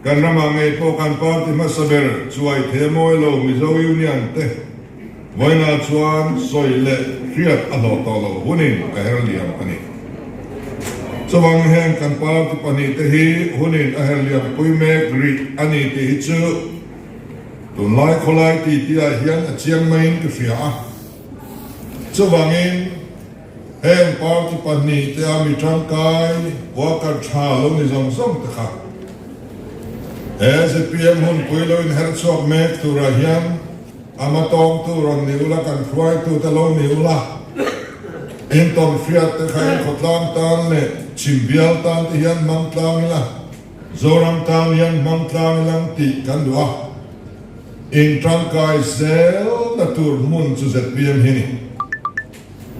kan rama ngai po kan party masaber chuai themoi lo mizo union te voina chuan soile riat alo tolo hunin ka herliam ani chawang heng kan party pani te hi hunin a herliam puime gri ani te hi chu tun lai kholai ti tia hian a chiang main ka fia chawangin heng party pani te ami tangkai wakar tha lo ni zong zong te kha ZPM hun puilo in herchok mek tu rahian amatong tu ron niula kan khwai tu talong niula in ton fiat te khain khotlang tan le chimbial tan te hian mangtlang la zoram tan hian mangtlang lang ti kan dua in tangkai sel na tur mun chu ZPM hini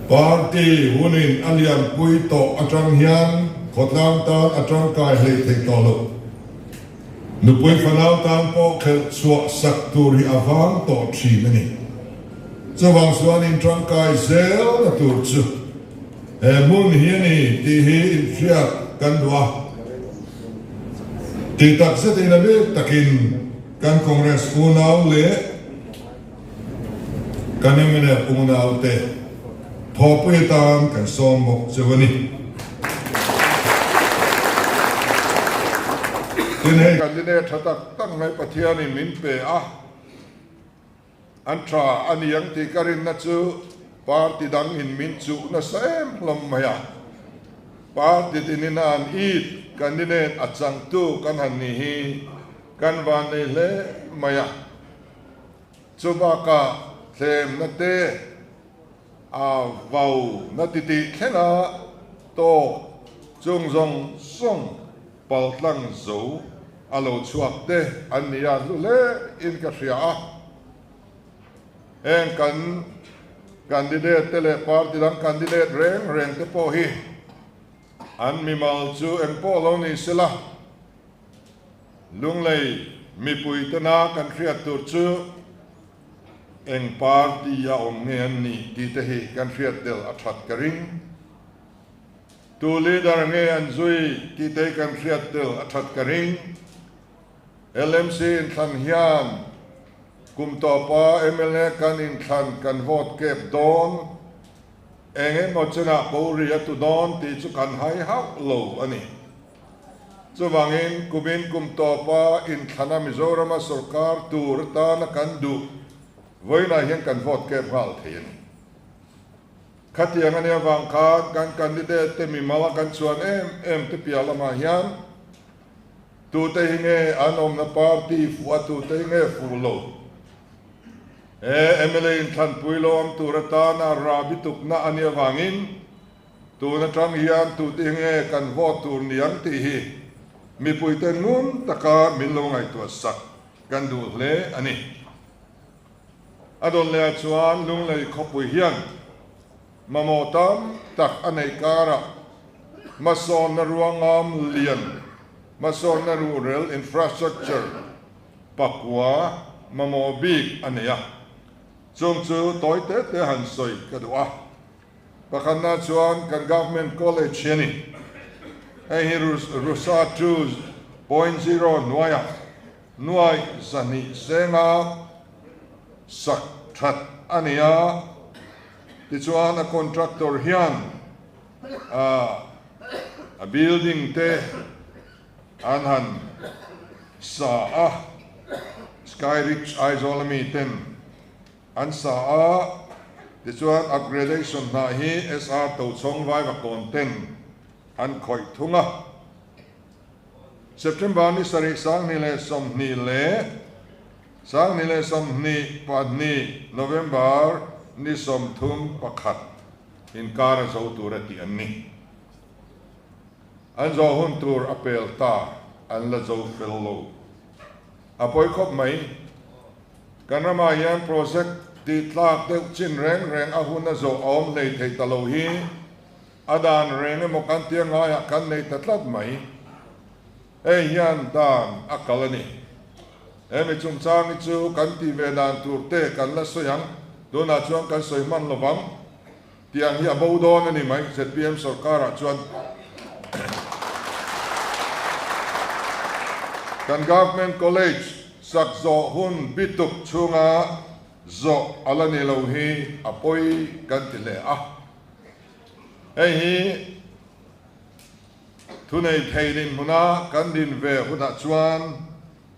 party hunin alian pui to atang hian khotlang tan atang kai hle thei to lo nupoi fanau tan po khel suak sak turi avang to chi mani chawang suan in tangkai zel na tur chu mun hiani ti hi in fiat kan dua ti tak se te na be takin kan congress unau le kanimene unau te thopui tan kan som mok chawani Tinhay candidate hatak tang ngay pathiani min pe antra aniyang ti karin na chu party dang in min chu na sem lam maya party tininan eat candidate achang tu kan hanni hi kan vanei le maya chubaka thlem na te vau na titi khena to chung zong song paltlang zo alo chuak te ania lule in ka hria en kan candidate tele party dang candidate reng te po hi an mi mal chu en po lo ni sila lunglei mi pui te na kan hria tur chu en party ya om ngen ni ti te hi kan hria tel athat karing tu leader nge an zui ti te kan hriat tel athat karing LMC in than hian kum to pa MLA kan in than kan vote kep don enge mochana ko ria tu don ti chu kan hai hau lo ani chuwangin kumin kum to pa in thana Mizoram sorkar tur ta na kan du voina hian kan vote kep hal thein khatiang ania wang kha kan candidate te mi mala kan chuan em te piala ma hian tu te hinge anom na party fu tu te hinge fulo MLA in than puilo am turata na rabituk na ania wangin tu na tang hian tu te hinge kan vote tur niang ti hi mi puiten ngun taka milongai tu sak kan du le ani adon le chuan lung le khopui hian mamotam tak anei kara mason na ruangam lian mason na rural infrastructure pakwa mamobik aneya chung chu toy te han soi kadwa pakhanna chuan kan government college yani hi rusa 2.0 nuaya nuai zani senga sak that aneya ti chuan a contractor hian a building te an han sa sky rich isolami ten an sa ti chuan upgradation na hi SR to chong vai va content an khoi thunga September ni sari sang ni le som ni pa ni November ni som thum pakhat in kara zo turati anni an zo hun tur apel ta an la zo fello apoi khop mai kanama yan project ti tlak te chin reng a hun zo om nei thei talo hi adan reng mo kan tia nga ya kan nei tatlat mai yan dan akalani mi chung chang chu kan ti ve dan tur te kan la soyang dona chuan kan soiman lovang tiang hi abo don ani mai ZPM sorkar chuan kan government college sak zo hun bituk chunga zo alani lo hi apoi kan tile a hi thunei theinin huna kan din ve huna chuan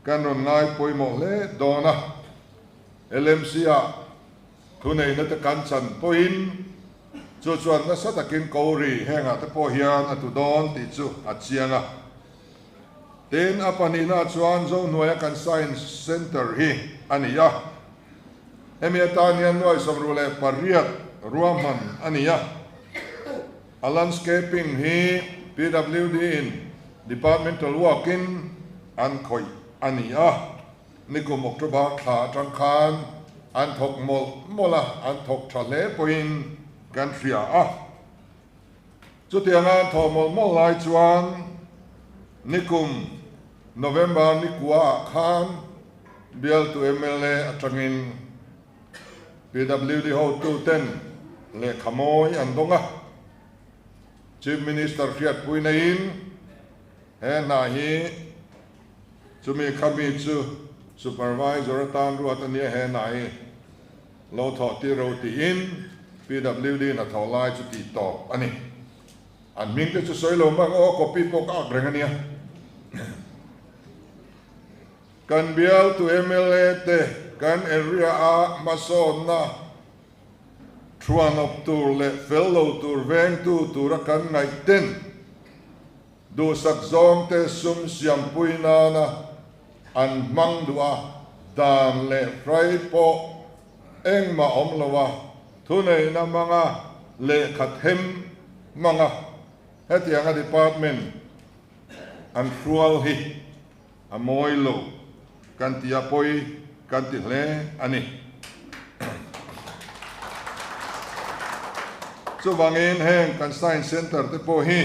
kan ron ngai poi mo le dona LMC a thunei na te kan chan poin chu chuan na sa takin kori henga te po hian atu don ti chu a chianga ten apani na chuan zo noya kan science center hi ania emiatanian noi somrule pariat ruaman ania a landscaping hi PWD in departmental work in an khoi ania nikum oktober kha tangkhan an thok mola an thok thale poin kan ria a chu tianga thomol mol lai chuan nikum November nikwa khan bial to MLA atangin PWD ho 210 le khamoi andonga Chief Minister Fiat Puinain he na hi chumi khami chu supervisor tan ruat ania he na hi lo tho ti ro ti in PWD na tholai chu ti to ani an ming te chu soilo mang o copy pok ak rengania kan bial to MLA te kan area a mason na chuan of tur le fellow tur veng tu tura kan ngai ten do sak zong te sum siam puina na an mang dua dan le frai po eng ma om lawa thunei na manga le khathem manga hetianga department an frual hi amoilo kan tia poi kan ti hle ani so wangin heng kan science center te po hi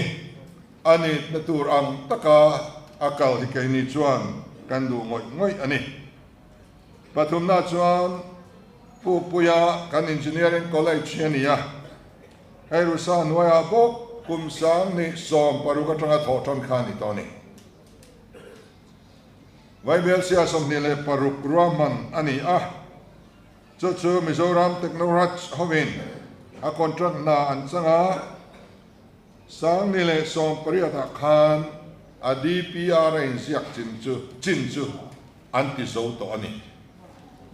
ani natur am taka akal hi kai ni chuan kan du ngoi ani pathum na chuan puya kan engineering college ania ai rusa noya bok kum sang ni som paruka tanga thoton khani toni vai bel sia som ni le paruk ruaman ani chu Mizoram Technology hovin a contract na an changa sang ni le som pariata khan a DPR in siak chin chu anti zo to ani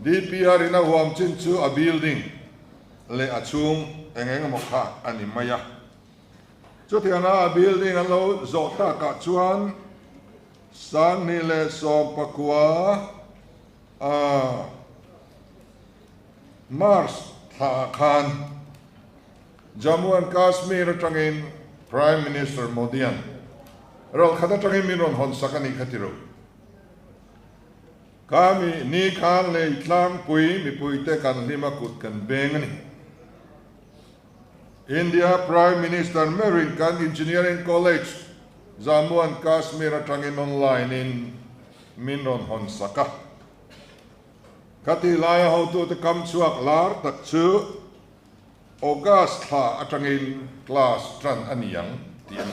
DPR in a huam chin chu a building le a chung engeng mo kha ani maya chu tianga a building an lo zo ta ka chuan sang ni le som pakwa Mars tha khan Jammu and Kashmir atangin Prime Minister Modian rol khata tangin minon hon sakani khatiro kami ni khan le itlang pui mi pui te kan lima kut kan bengani India Prime Minister Merin kan Engineering College Jammu and Kashmir atangin online in minon hon saka kati laya ho tu te kam chuak lar tak chu August tha atangin class tran aniang tian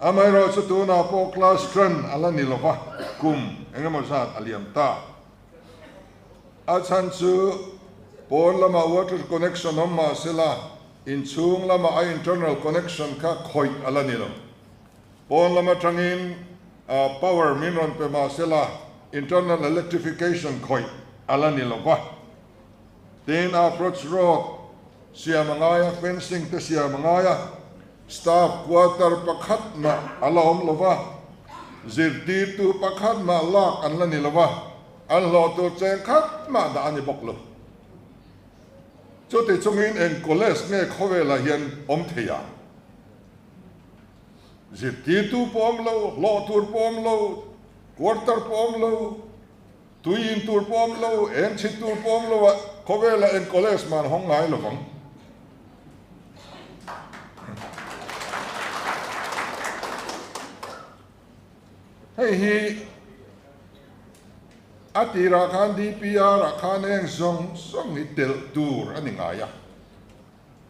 amai ro chu tu na po class tran ala nilova kum engemaw zat aliam ta achan chu pon lama water connection omma sela in chung lama a internal connection ka khoi ala nilo pon lama tangin power minron pe ma sela internal electrification khoi ala nilova then approach road siya mangaya fencing te siya mangaya staff quarter pakhat na alom lova zirti tu pakhat na lak an la nilova an lo tu chen khat ma da ani boklo chu te chungin en college nge khowe la hian om theya zirti tu pom lo tur pom lo quarter pom lo tuin tur pom lo en chi tur pom lo Kovela en college man hong ngai lo vong hi atira khan DPR khan eng song ni tel tur ani ngaya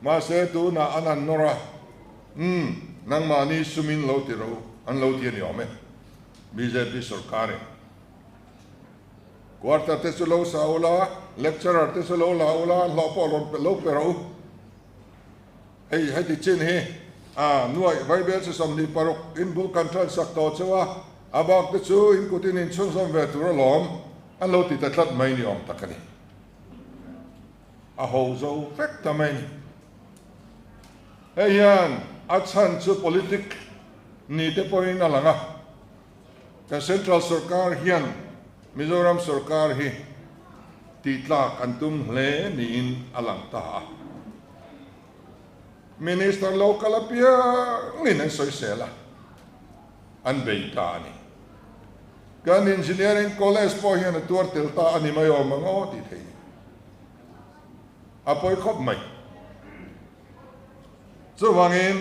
ma se tu na anan nora nang mani sumin lo ti ro an lo ti ni ome BJP sarkar quarter te su lo saula lecturer te su lo laula lo po lo pero hey ti chin he nuai vai bel se som ni parok in bu kan tran sak to chawa abak te chu in kutin in chung som ve tur lom an lo ti ta tlat mai ni om takani a ho zo fek ta mai hey yan a chan chu politik ni te point alanga ka central sarkar hian Mizoram sarkar hi titlak antum hle ni in alang ta minister local apia ngin soi sela an beita ni kan engineering college po hian tur tel ta ani mayo mango ti thei apoi khop mai chu wangin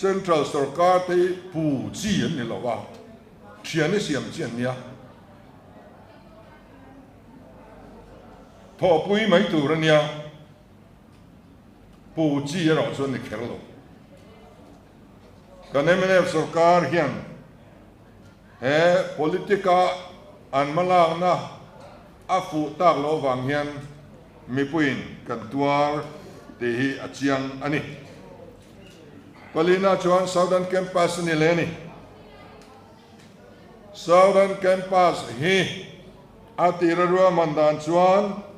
central sarkar te pu chi an ni lawa thian ni siam chian nia thọ pui mấy tù ra nia pu chi ra xuân ni khelo kan em sarkar hian he politika an malang na afu tak lo wang hian mi puin kan tuar te hi achiang ani palina chuan southern campus ni leni southern campus hi atira ruwa mandan chuan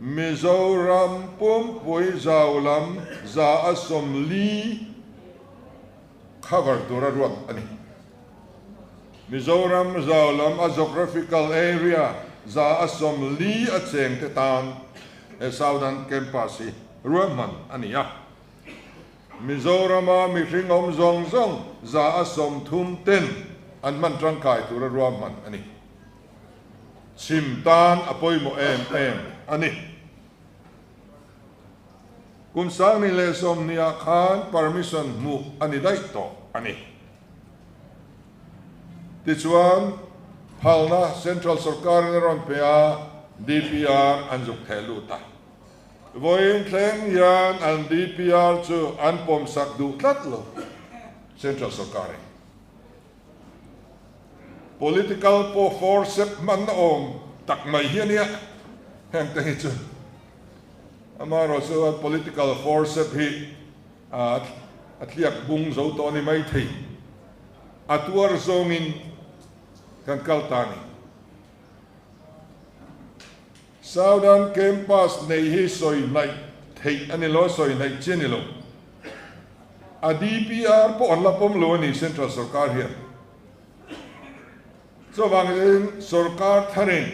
Mizoram pum pui zaulam za asom li cover tura ruang ani Mizoram zaulam a geographical area za asom li a cheng te tan e southern campus ruang man ani ya Mizoram a mi ringom zong zong za asom thum ten an man trangkai tura ruang man ani Simtan apoi mo em ani kun sang ni le som nia khan permission mu ani dai to ani ti chuan phalna central sarkar ron pea DPR anjuk thelu ta voin thleng yan an DPR chu an pom sak du tlat lo central sarkar political po force man om tak mai hiania hang te hi chu amaro so political force hi atliak bung zo to ni mai thei atuar zongin kan kaltani southern campus nei hi soi nai thei ani lo soi nai cheni lo a DPR po on la pom lo ni central sarkar hian so wangin sarkar tharin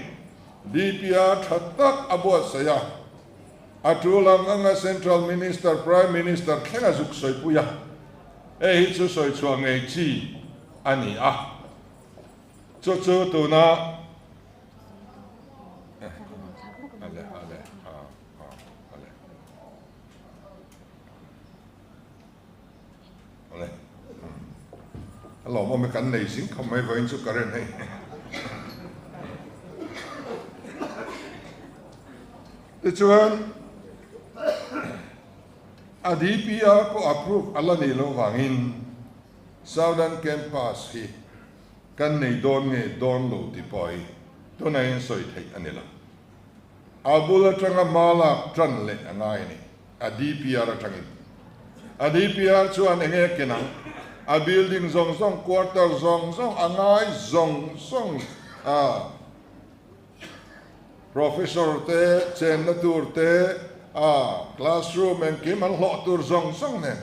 DPR thatak abo saya atulang anga central minister prime minister khenga zuk soi puya e hi chu soi chuang ei chi ani a chu tu na ale alo mo me kan nei sing không mai với chu karen hay te chuan a DPR po approve ala ni lo wangin southern campus hi kan nei don nge don lo ti poi to na in soi thei anila abula tanga mala tran le angai ni a DPR atangin a DPR chuan enge kenang a building zong zong quarter zong zong angai zong zong professor te chen na tur te classroom en kim an lo tur zong zong ne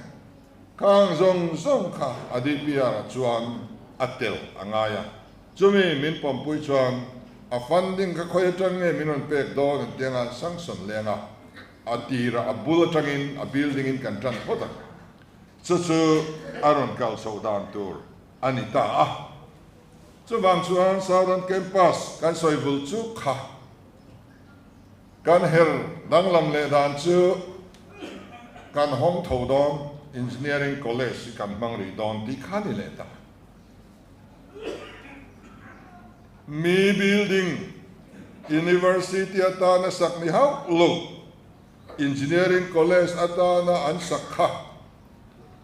kang zong zong kha a DPR chuan atel angaya chumi min pom pui chuan a funding ka khoi tang nge minon pek do ne tenga sanction lenga atira a bul tangin a building in kan tran hota chu aron kal sodan tur anita chu wang chuan southern campus kan soibul chu kha kan her danglam le dan chu kan hong tho don engineering college kan mangri don ti khani le ta mi building university atana sakni hau lo engineering college atana an sakha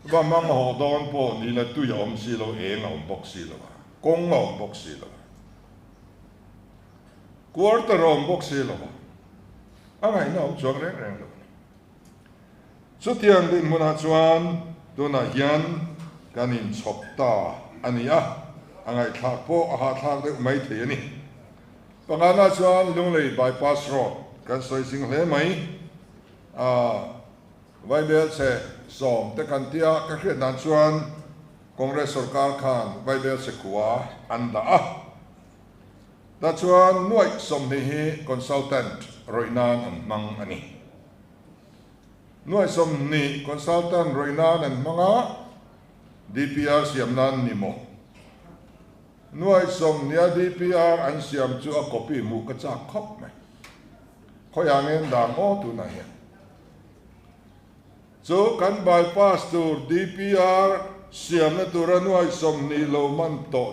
và mang hồ đón po ni là tu yom xì lo ngom bốc xì lo công ngom bốc xì lo quarter ngom bốc xì lo anh ấy nó chuang reng reng lo số tiền din muốn chuan tu na hiền cái nín chọc ta anh ấy thạc po thạc được mấy thế này bằng anh chuan lung lei bypass road cái soi sinh lệ mấy vai bel se som te kan tia ka khret nan chuan congress sorkar khan vai bel se kuwa an da ta chuan nuai som ni hi consultant roinan an mang ani nuai som ni consultant roinan an manga DPR siam nan ni mo nuai som nia DPR an siam chu a copy mu ka cha khop mai khoyang en da mo tu na hi so kan bypass tur DPR siam na tur nuai som ni lo man to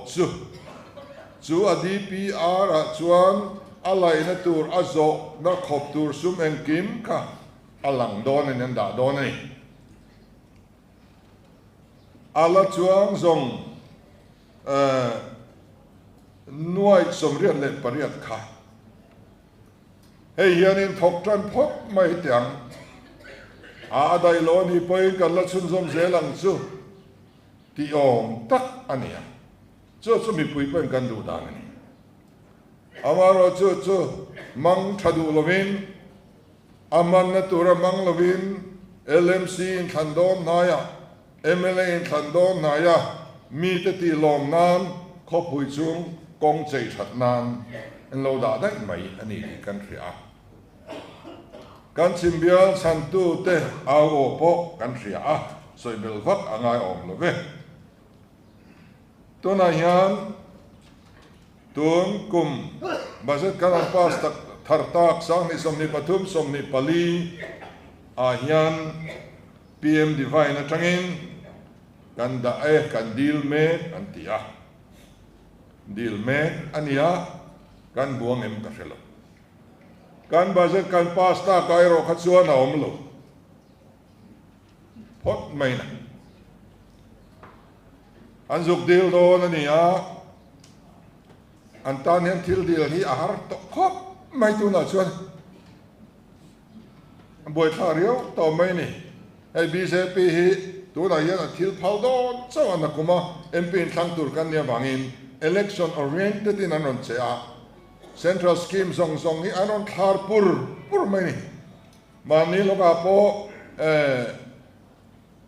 chu a DPR a chuan alai na tur azo na khop tur sum en kim ka alang don en da don ni ala chuang zong nuai som riat le pariat kha hei hianin thok tran phok mai tiang dai lo ni poi kan la chun zom zelang chu ti ong tak ania chu mi pui pen kan du dang ni amaro chu mang thadu lovin aman na tura mang lovin LMC in thandon naya MLA in thandon naya mi te ti lom nan kho pui chung kong chei that nan en lo da dai mai ani kan ria kan chimbial san tu te ao po kan ria soi bel vak angai om lo ve to na hian tun kum bazet kan pas tak thar tak sang ni som ni pathum som ni pali hian PM divine atangin kan da kan deal me antia deal me ania kan buang em ka felo kan budget kan pasta kairo khatsuan om lo phot mai na an zuk deal do na nia an tan hen thil deal hi har to khop mai tu na chuan boi thario to mai ni ai BJP hi tu na yan thil phal do chaw na kuma MP thang tur kan nia bangin election oriented in anon chea central scheme zong hi anon thar pur mai ni mani loka po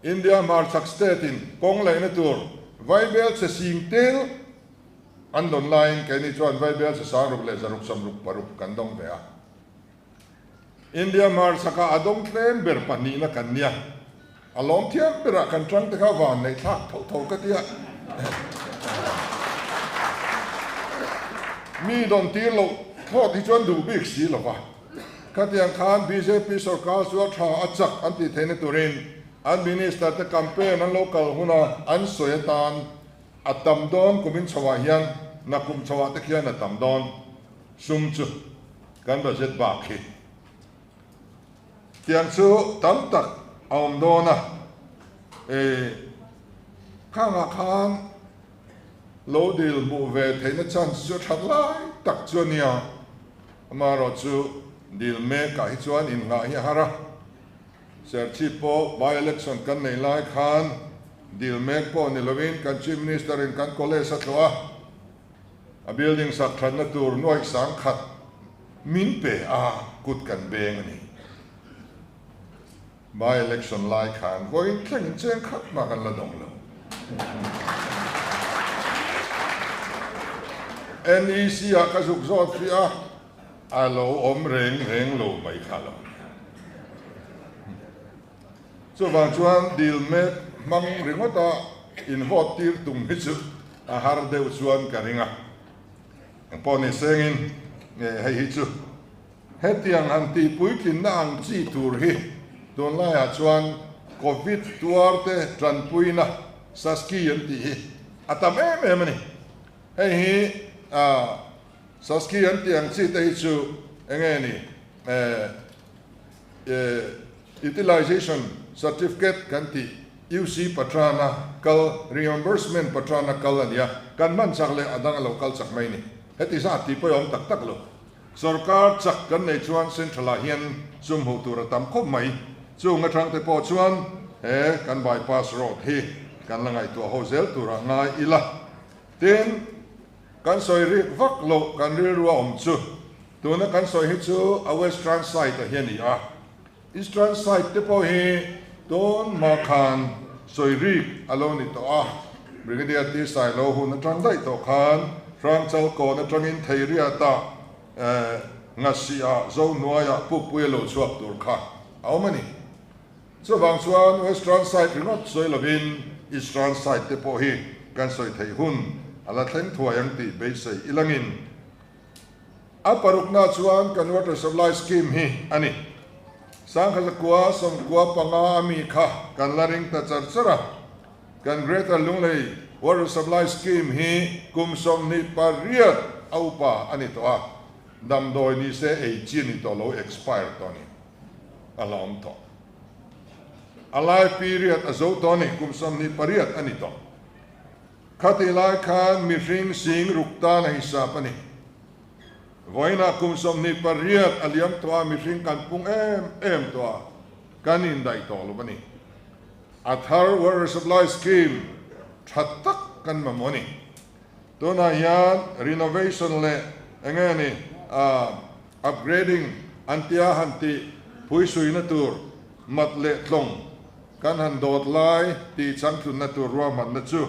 India marchak state in kong lai na tur vai bel se singtel andon line ke ni chuan vai bel se saruk le zaruk samruk paruk kandong be India marchaka adong tlen ber pani na kanya alom thiam bera kan trang te kha van nei thak thau ka tia mi don tir lo thot hi chuan du bik si lo wa khatiang khan BJP sarkar chu tha achak anti thene turin an minister te campaign an local huna an soyetan atam don kumin chawa hian nakum chawa te khian atam don sum chu kan budget ba khi tiang chu tam tak om dona khanga khan lo dil mu ve theina chan chu that lai tak chuania amaro chu dil me ka hi chuan in nga hi hara ser chi po by election kan nei lai khan dil me po ni lovin kan chief minister in kan kole satwa a building sak than na tur noi sang khat min pe kut kan beng ani by election lai khan voin thleng chen khat ma kan la dong lo NEC a ka zuk zot fi alo om reng lo mai khalo so wang chuan deal me mang ringota in vote tir tum hi chu a har deu chuan ka ringa poni sengin hei hi chu hetiang anti puikin na ang chi tur hi don la ya chuan covid tuarte tran puina saski anti hi atam em ni hei hi saski anti ang chi te hi chu enge ni utilization certificate kan ti UC patrana kal reimbursement patrana kal ania kan man chak le adang local chak mai ni heti sa ti po yom tak tak lo sorkar chak kan nei chuan central hian zum hu tur tam khop mai chu nga thang te po chuan kan bypass road hi kan langai tu hozel tura ngai ila ten kan soi ri vak lo kan ri ruwa om chu tuna kan soi hi chu a western side hian ni a eastern side te po hi don ma khan soi ri alone to a brigadier ti sai lo hu na tang dai to khan rang chal ko na tangin thei ri ata ngasia zo nuaya pu pu lo chuak tur kha aumani so bang chuan western side ringot soi lovin eastern side te po hi kan soi thei hun ala thleng thuayang ti be sei ilangin aparuk na chuan kan water supply scheme hi ani sang kha kwa som kwa panga mi kha kan laring ta charchara kan greater lunglei water supply scheme hi kum som ni pariat aupa ani to a dam doi ni se e chin ni to lo expire to ni alom to alai period azo to ni kum som ni pariat ani to khati lai khan mi ring sing rukta na hisap ani voina kum som ni pariat aliam to mi ring kan pung em to kanin dai to lo bani athar water supply scheme thattak kan mamoni to na yan renovation le engani upgrading antia hanti puisui na tur matle tlong kan han dot lai ti changthun na tur ro man na chu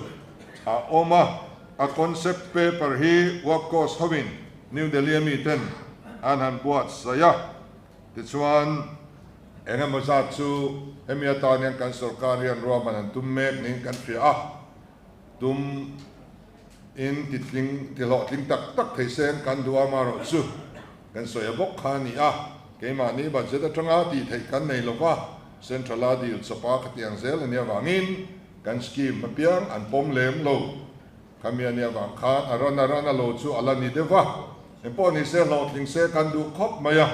a oma a concept paper hi wakos hovin New Delhi mi ten an han buat saya ti chuan enga mazat chu hemia ta nian kan sorkarian ro man an tummek ning kan fia tum in titling tilo tling tak tak theisen kan duwa maro chu kan soya bok khani a keima ni ba jeta tanga ti thei kan nei lova central adi chapa khatiang zel ania wangin kan scheme mapiang an pom lem lo kamia nia wang khan arana lo chu ala ni deva empo ni se lo tling se kan du khop maya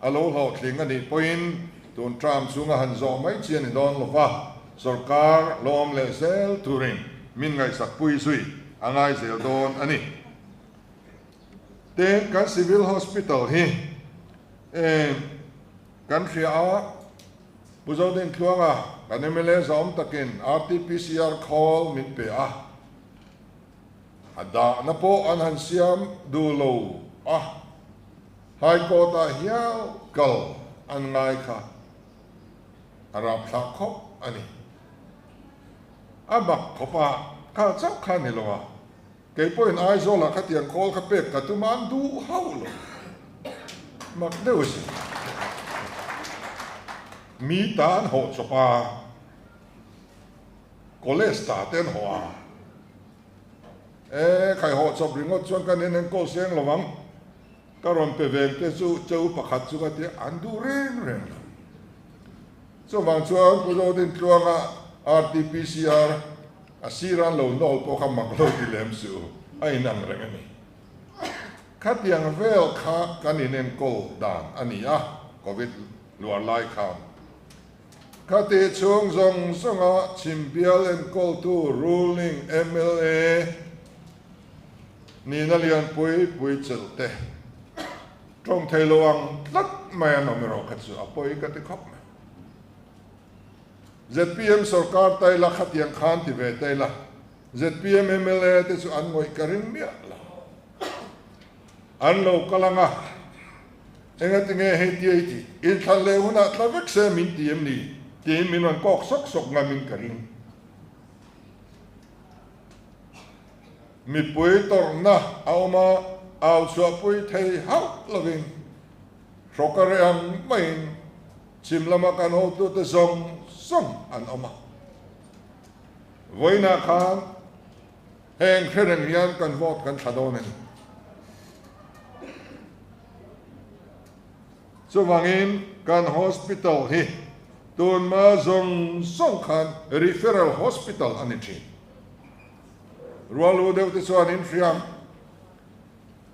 alo lo tling ani point tun tram chunga han zo mai chian don lova sarkar lom le zel turin min ngai sak pui sui angai zel don ani te kan civil hospital hi kan khia buzo den thuanga kan emele zom takin RT-PCR call mit pe ada na po an han siam du lo high court a hiao kal an ngai kha arab tha khop ani abak khopa ka chak kha ni lo ke point ai zo la khatiang call kha pek ka tu man du haulo mak deus mi tan ho chopa kolesta ten hoa khai ho chop ringot chuan kan nen ko seng lowang karon pe veng te chu chau pakhat chu ka te andu reng so wang chuan pulo din tluanga RT-PCR asiran lo nol po ka maklo dilem su ai nang reng ani khatiang vel kha kaninen ko dan ania covid luar lai kham khati chung zong songa chimbial and call to ruling MLA ni na lian pui chelte trong thei loang lat mai no mero khatsu apoi ka te khop ZPM sorkar tai la khatiang khan ti ve tai la ZPM MLA te chu an ngoi karing mia la an lo kalanga enga tinge he ti in thalle huna tlavek se min ti em ni tin min wan kok sok ngamin karing mi pui tor na auma au so pui thei hau loving sorkar am main chim lama kan ho tu te zong song an oma voina khan heng kheren hian kan vote kan thadomen so wangin kan hospital hi tun ma zong song khan referral hospital anichi rualu deu te chuan in friam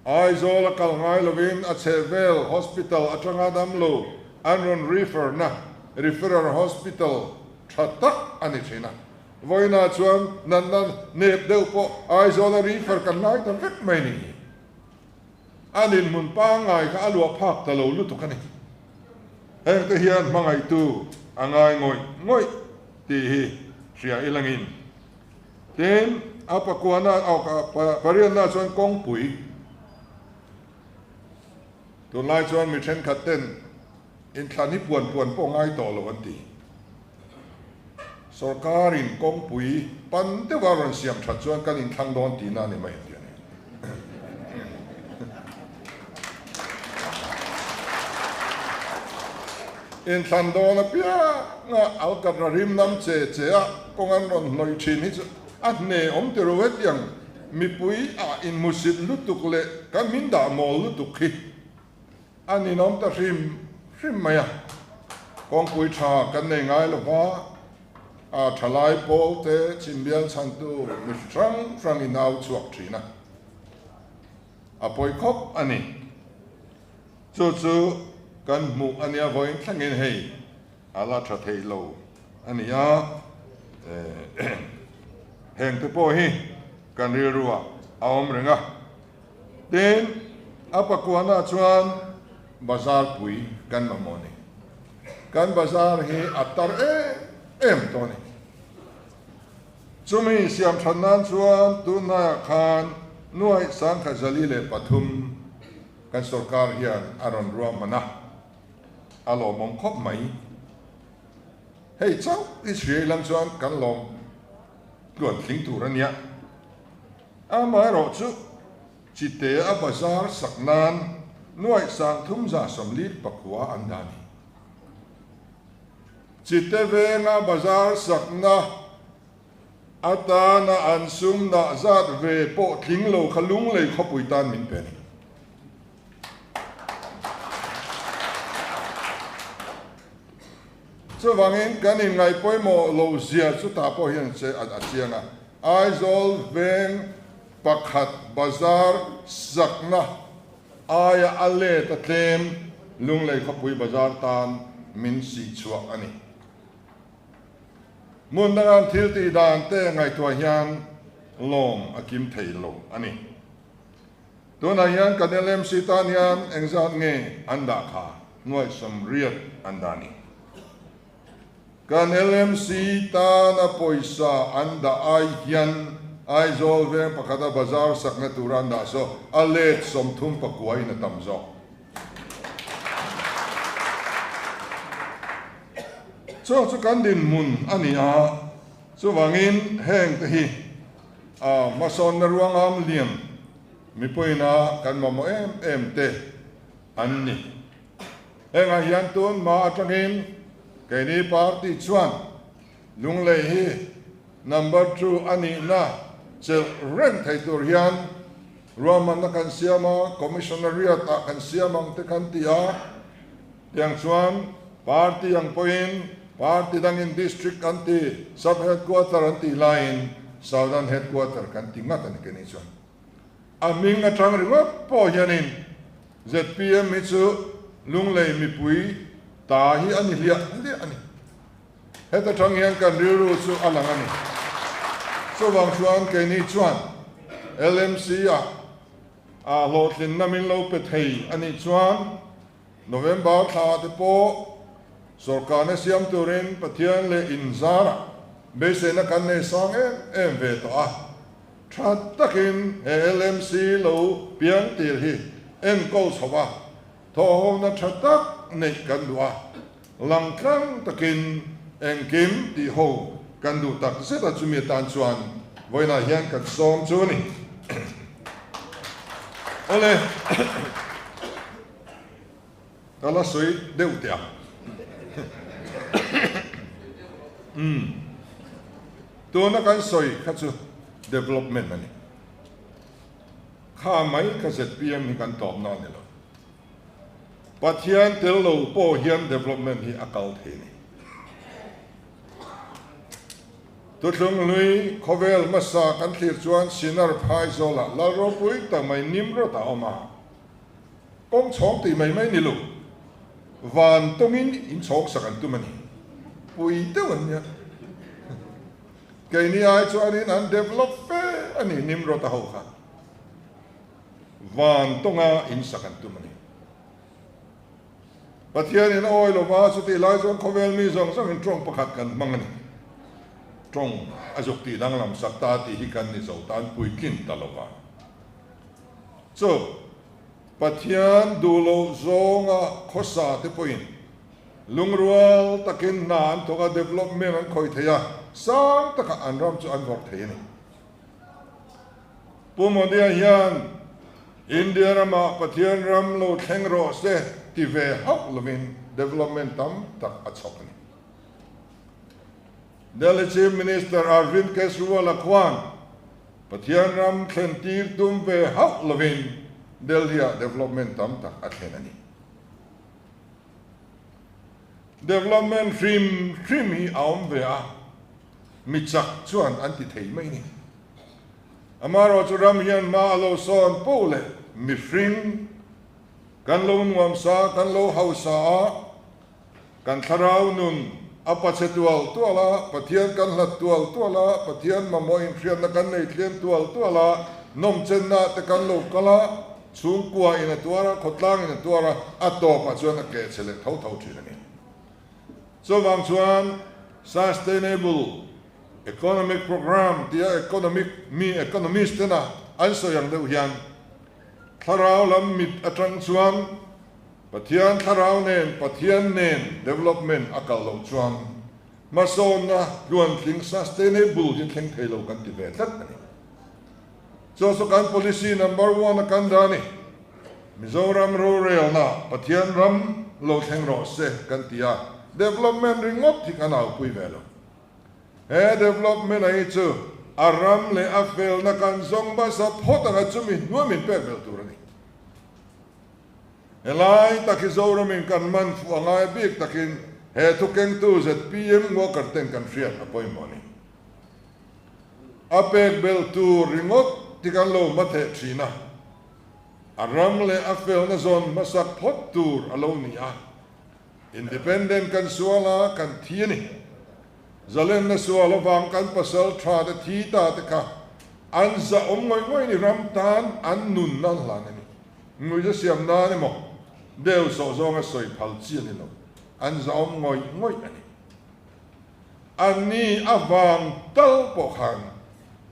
ai zola kal ngai lovin a chevel hospital atanga dam lo anron refer na referral hospital thatak anh ấy thế nào với na chuan nan nếp đều po ai zo na ri phar kan ngai tam vek mai ni anh ấy muốn pa ngai ka alua phak ta lo lu tu kan ni heng te hian mangai tu angai ngoi ti hi ria ilangin ten apa kuana au ka parian na chuan kong pui tu lai chuan mi then khaten in thlan hi puan po ngai to lo an ti sorkarin kong pui pan te waron siam that chuan kan in thlang don ti na ni mai ti ani in thlan don a pia nga al ka rim nam che a kong an ron noi thin hi at ne om te ro wet yang mi pui a in musit lutuk le kan min da mo lutuk hi ani nom ta rim maya kong pui tha kan nei ngai lo wa a thalai pol te chimbial chan tu mi frang in au chuak thina a poi khop ani chu kan mu ania voin thlangin hei ala tha thei lo ania heng te po hi kan ri ruwa aom renga ten apa kuana chuan bazar pui kan mamoni kan bazar hi atar em to ni chumi siam thanan chuan tu na khan nuai sang kha zali le pathum kan sorkar hian aron ruwa mana alo mong khop mai hei chau Israel lang chuan kan long luan thling tur ania a mai ro chu chi te a bazar saknan nuai sang thum za somlit pakwa andani chi te ve nga bazar sakna ata na ansum na zat ve po thling lo khalung le khopui tan min pen so wangin kanin ngai poimo lo zia chu ta po hian che a chianga aizol veng pakhat bazar sakna aya ale ta tlem lung lei khopui bazar tan min si chuak ani mun dangan thil ti dan te ngai tua hian lom akim thei lo ani tuna hian kanelem si tan hian engzat nge anda kha nuai som riat andani kan LMC ta na poisa anda ai hian ai zol veng pakhata bazar sakna turan da so alet som thum pakwai na tamzo chu kan din mun ani a chu wangin heng te hi mason na ruang am liam mi poina kan mamo em te anni heng a hian tun ma atangin cái này party chuan lung lei hi number 2 ani na chel ren thai tur hian roman na kan siama commissionariat a kan siamang te kan tia tiang chuan party ang point party dang in district kan ti sub headquarter an ti line southern headquarter kan ti ngat an ke ni chuan aming atang ringa po hianin ZPM mi chu lung lei mi pui ta hi ani lia ani heta thang hian kan riru chu alang ani so wang chuan ke ni chuan LMC a lotlin namin lo pe thei ani chuan November tha te po sorkar ne siam turin pathian le inzara bese na kan ne sang em ve to a that takin LMC lo pian tir hi en ko sowa tho na thatak nei kan dua lang tlang takin eng kim ti ho kan du tak se ta chumi tan chuan voina hian kan som chu ni ole kala soi deu tia to na kan soi kha chu development ani kha mai ka ZPM ni kan top na ni lo pathian tel lo po hian development hi akal theni to tlung lui khovel masa kan thlir chuan sinar phai zola la ro pui ta mai nim ro ta oma kong chong ti mai ni lu van tongin in chok sakan tu mani pui te wan ya cái này ai cho anh an develop fe anh nim ro ta hậu kha van tonga in sakan tu mani pathian in oil lo ma su ti lai zong khovel mi zong sang in trong pakhat kan mangani trong azok ti dang lam sakta ti hi kan ni zo tan pui kin talowa so pathian dulo zonga khosa te point lungrual takin nan toka development an khoi theya sang taka anram chu an vok thei ni pumodia hian India rama pathian ram lo thengro se ti ve hak lovin development tam tak achok ni Delhi Chief Minister Arvind Kejriwal chuan pathian ram thlentir tum ve hak lovin Delhi development tam tak athen ani development trim hi aum ve a mi chak chuan anti thei mai ni amaro churam hian ma lo son pole mi fring kan lo ngam sa kan lo hausa kan tharau nun apa chetual tuala pathian kan hlat tuala pathian mamoin frian na kan nei thlem tuala nom chenna te kan lo kala chung kwa ina tuara khotlang ina tuara ato pa chuan a ke chele thau thina so wang chuan sustainable economic program tia economist na an so yang deuh hian tharau lam mit atang chuan pathian tharau nen pathian nen development akal lo chuan mason na luan thing sustainable hin theng thei lo kan ti ve tlat ani so kan policy number 1 kan dani Mizoram rural na pathian ram lo theng ro se kan tia development ringot thi kanau pui velo he development ai chu aram le afel na kan zong ba sa phota ga chumi nuamin pe vel turani elai takizoram in kan man fu angai bik takin he thukeng tu ZPM ngo karten kan friat apoi moni apek bel tu ringot ti kan lo mathe thina aram le afel na zon masak phot tur alo nia independent kan suala kan thiani zalen na suala wang kan pasal tra da thi ta te ka an za ngoi ni ram tan an nun nan la ni ngui ja siam na ni mo deu so zong a soi phal chi ni lo an za ngoi ani ani awang tal po khan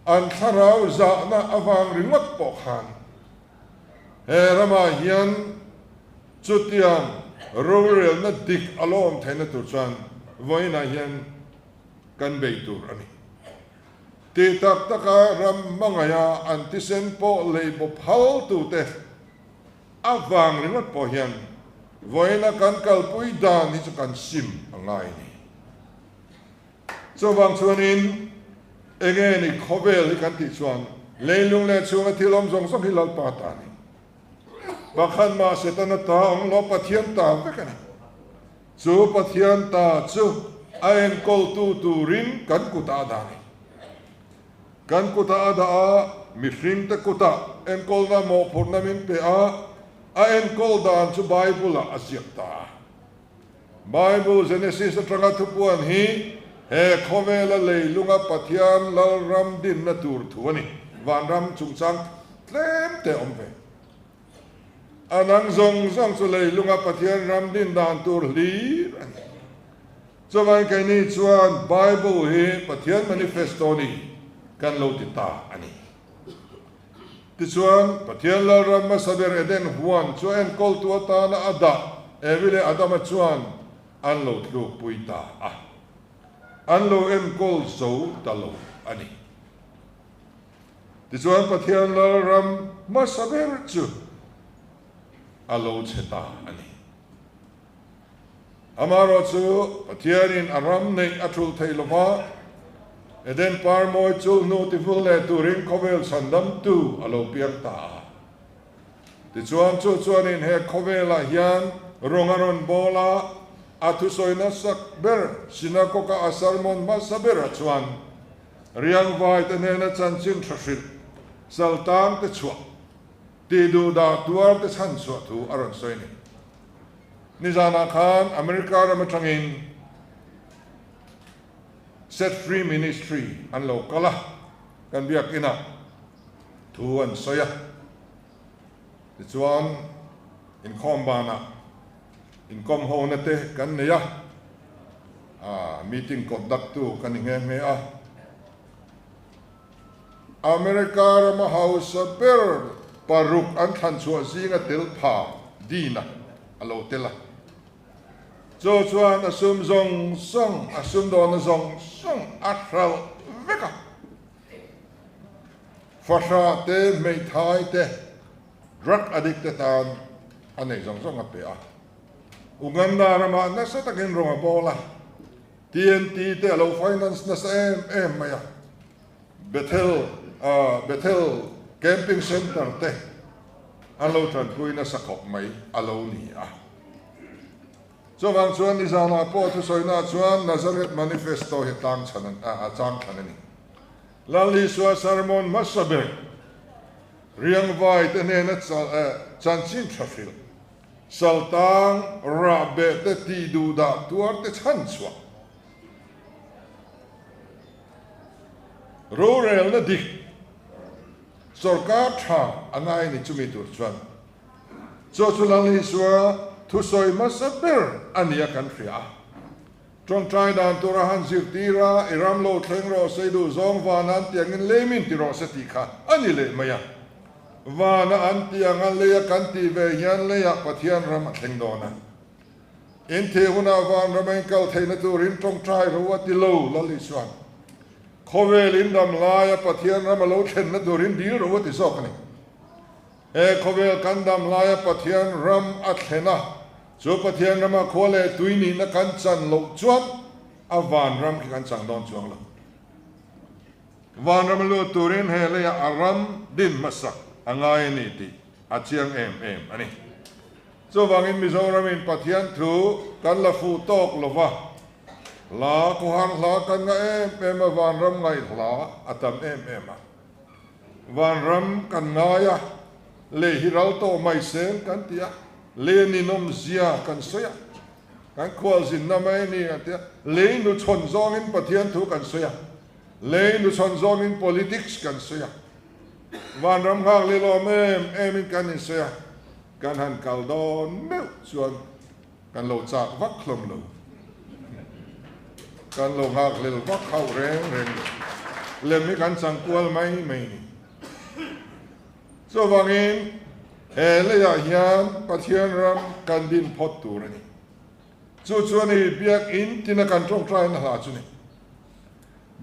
an tharau za na awang ringot po khan he rama hian chutian rural na dik alom thena tur chuan voina hian kan bei tur ani ti tak taka ram mangaya antisen po lei bo phal tu te awang ringot po hian voina kan kalpui dan hi chu kan sim angai ni so wang chuanin enge ni khovel hi kan ti chuan leilung le chunga thilom zong song hi lal pa ta ni bakhan ma setana ta ong lo pathian ta vekani chu pathian ta chu aen kol tu rin kan kuta da ni kan kuta da a mi hring te kuta en kol na mo phurna min pe a en kol dan chu bible a asiak ta bible genesis atanga thupuan hi he khovela leilunga pathian lal ram din na tur thuani van ram chungchang tlem te omve anang zong chu leilunga pathian ram din dan tur hlir ani chuan kai ni chuan bible hi pathian manifesto ni kan lo ti ta ani ti chuan pathian lal ram ma saber eden huan chuan kol tu ta na ada evile adama chuan an lo tlu pui ta an lo em kol zo ta lo ani ti chuan pathian lal ram ma saber chu alo cheta ani amaro chu pathianin aram nei athul theilova eden par moi chul no ti ful le turin khovel sandam tu alo piang ta ti chuan chuanin he khovela hian rongaron bola athu soina sak ber sinagoga asarmon ma saber chuan riang vai te nena chanchin thashil saltam te chua ti du da tuar te chan chua thu aron soini nizana khan america ram thangin set free ministry an lo kala kan biak ina thu an soya chuan in khom bana in kom ho na te kan neya meeting conduct tu kan nge me a America rama hausa ber paruk an than chu zinga tel pha dina alo tela cho chuan asum zong song asum don zong song atral veka fasha te mei thai te drug addicted an anei zong song ape a uganda rama na sa takin ronga bola TNT te alo finance na sa em maya Bethel camping center te alo tran kui na sa kop mai alo ni a so wang chuan ni zana po tu soina chuan Nazareth manifesto he tang chanan chang chanani lali swa sermon masabe riang vai te ne na chan chin trafil saltang rabe te ti du da tuar te chan chwa rural na dik sorkar tha angai ni chumi tur chuan cho chulang li swa thu soi masaber ania kan fria trong trai dan turahan zirtira iram lo thleng ro seidu zong vanan tiangin lemin tiro sati kha ani le maya vana an tiang an le kan ti ve yan le ya pathian ram thleng dona in the huna van ramain kal theina turin trong trai ro ati lo lali swan khovel indam la ya pathian ram lo thlen na turin dil ro ati sokani khovel kandam la ya pathian ram athlena so pathian rama khole tuini na kan chan lo chuan avan ram ki kan chang don chuang lo van ram lo turin he le aram din masak angai ni ti achiang em ani so wangin mizoram in pathian thu kan la fu tok lova la ko han la kan nga em van ram ngai la atam em van ram kan nga ya le hiral to mai sen kan tia le ni nom zia kan soya kan khwal zin na mai ni atia le nu chon zong in pathian thu kan soya le nu chon zong in politics kan soya van ram hak le lo em in kan in soya kan han kal don meu chuan kan lo chak vak khlom lo kan lo hak le vak khau reng le mi kan chang kwal mai ni so wangin hele ya hian pathian ram kan din phot tur ani chuan ni biak in tina kan tong trai na ha chu ni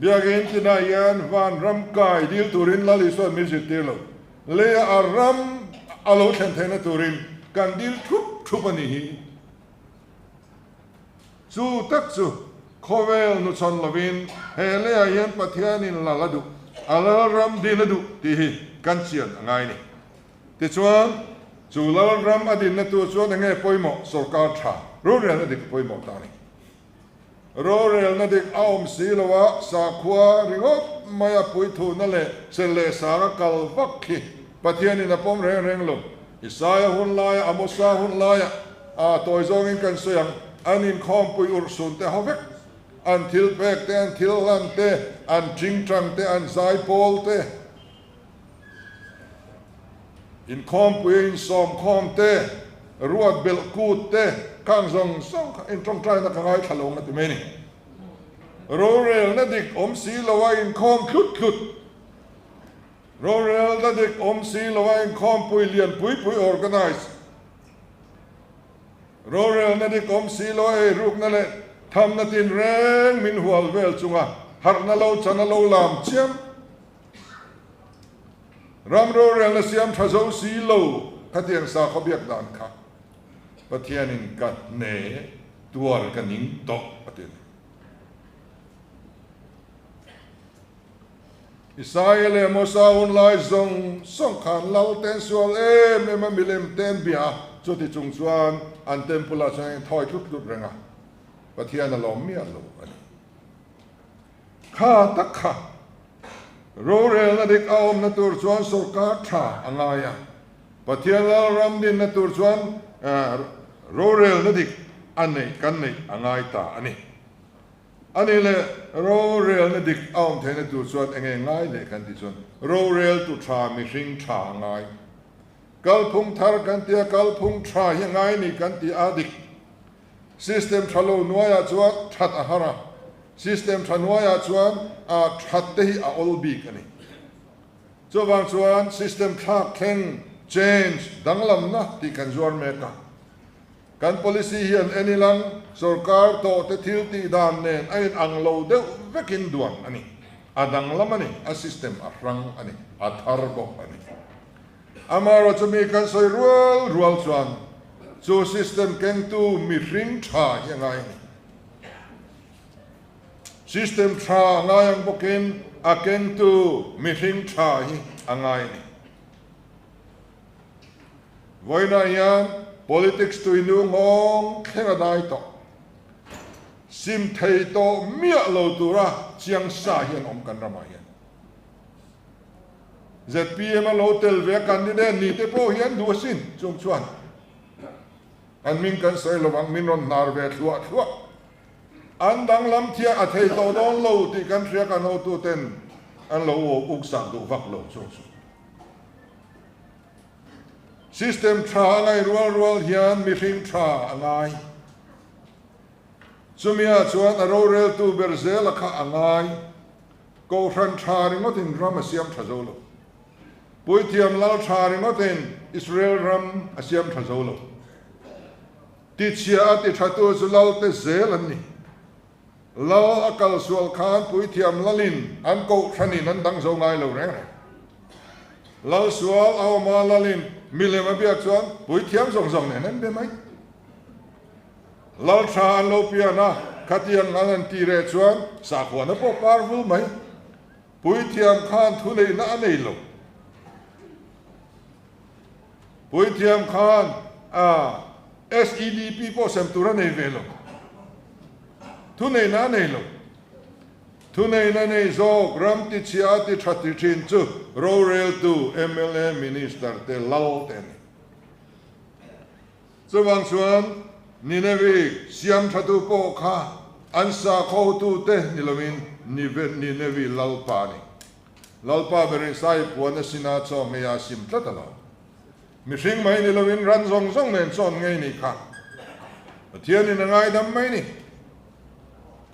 biak in tina hian van ram kai dil turin lali so music telo le aram alo thlen na turin kan dil thup ani hi chu tak chu khovel nu chon lovin hele ya hian pathian in laladu alaram diladu ti hi kan chian angai ni ti chuan chu lal ram adin na tu chuan nge poimo sorkar tha rural na dik poimo ta ni rural na dik aum silawa sa khwa ringot maya pui thu na le sele sa kal vakhi pathian in apom reng lo isaya hun lai amosa hun lai a toy zong in kan soyang anin khom pui ursun te havek an thil pek te an thil lan te an jing trang te an zai pol te in khom pui in som khom te ruat bel kut te kang zong song in trong trai na kangai thalong na te meni rural na dik om si lawa in khom khut rural na dik om si lawa in khom pui lian pui organize rural na dik om si lawa ruk na le tham na tin reng min hual vel chunga har na lo chana lo lam chiam ram rural na siam thazo si lo khatiang sa khobiak dan kha pathian in kat ne tuar kaning to patin Israel mosa un lai zong song khan lau ten sual em milem ten bia chuti chung chuan an tempula chang thoi tut renga pathian a lom mi a lo ani kha tak kha rural na dik aum na tur chuan sorkar tha angaya pathian ram din na tur chuan rural na dik anei kan nei angai ta ani anh ấy là row rail này địch ông thế này tụ chuan anh ấy ngay này kan ti chuan row rail tụ tra mi ring tra ngay kalphung thar kan tia kalphung tra hi ngai ni kan ti adik system thalo nuaya chuan that a hara system thanuaya chuan a that te hi a olbi kani chuwang chuan system thak thleng change danglam na ti kan zuar me ka kan policy hian enilang sorkar to te thil ti dan nen ain anglo de vekin duan ani adang lamani a system a rang ani a tharbo ani amaro chumi kan soi rual chuan chu system keng tu mi ring tha yangai system tha ngai ang bokin a keng tu mi ring tha hi angai ni voina yan politics tu inu ngong khenga dai to sim thei to mia lo tu ra chiang sa hian om kan rama hian ZPM lo tel ve candidate ni te po hian du sin chung chuan an min kan sai lo wang min ron nar ve thua an dang lam thia a thei to don lo ti kan thria kan ho tu ten an lo o uk sang du vak lo chung system tra ngai rual hian mi ring tra angai chumia chuan a ro rel tu berzel kha angai ko ran tra ringot in ram asiam thazolo puithiam lal tra ringot in Israel ram asiam thazolo ti chia ti thatu zulal te zel ani lal akal sual khan puithiam lalin an ko thanin an dang zo ngai lo reng lal sual aw ma lalin milem abiak chuan puithiam zong ne nan be mai lal tha an lo piana khatiang an ti re chuan sa khona po powerful mai puithiam khan thu nei na nei lo puithiam khan SEDP po sem tura nei velo thu nei na nei lo thu nei na nei zo gram ti chia ti thati thin chu ro rel tu MLA minister te lal ten chuwang chuan ninevi siam thatu po kha ansa kho tu te nilomin ninevi lalpa ni lalpa berin sai puan sina cho meya sim tlatalo mi hring mai nilomin ran zong nen chon ngei ni kha thian in ngai dam mai ni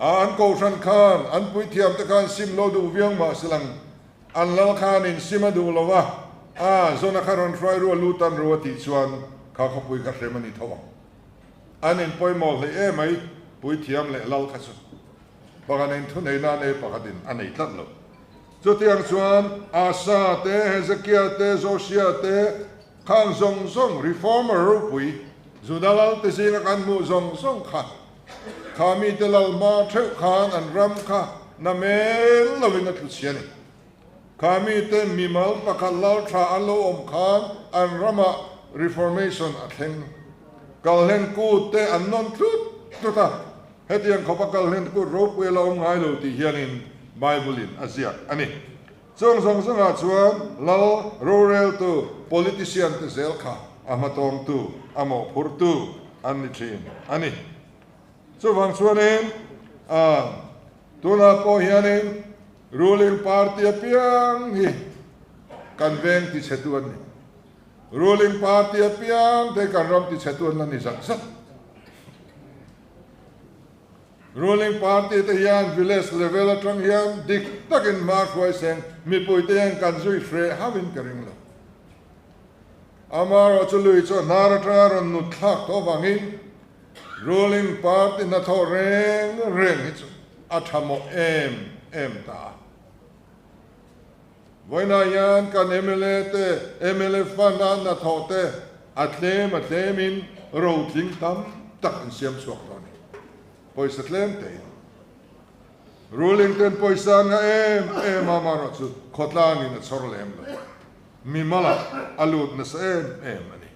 an ko ran khan an puithiam te khan sim lo du viang ma silang an lal khan in sima du lowa zona kharon try ro lutan ro ti chuan kha khopui ka remani thowa an in poimol le e mai puithiam le lal kha chu bagan in thunei na ne pakadin anei tlat lo chu tiang chuan asa te hezekia te zosia te khan zong reformer ro pui zudalal te singa kan mu zong kha khami te lal ma theu khan an ram kha na mel loving at luciani khami te mimal pakhalal tha alo om khan an rama reformation atheng kalhen ku te an non thut tuta hetiang khopa kalhen ku rope we lo ngai lo ti hianin bible in azia ani zong chuan lal rural to politician te zel kha amatong tu amo phur tu ani thin ani chuwang chuanin tuna po hianin ruling party apiang hi kanveng ti chetuan ni ruling party apiang te kanram ti chetuan na ni zaksat ruling party te hian village level atang hian dik takin mark wai seng mi pui te hian kan zui fre havin karing lo amaro chului cho naratra ron nu thak to wangin ruling party na tho reng hi athamo em ta voina yan kan MLA fana na tho te atlemin ro tling tam tak an siam suak lo ni poisa tlem te ruling ten poisa nga em amaro chu khotlani na chorlem lo mi mala alut na sa em ani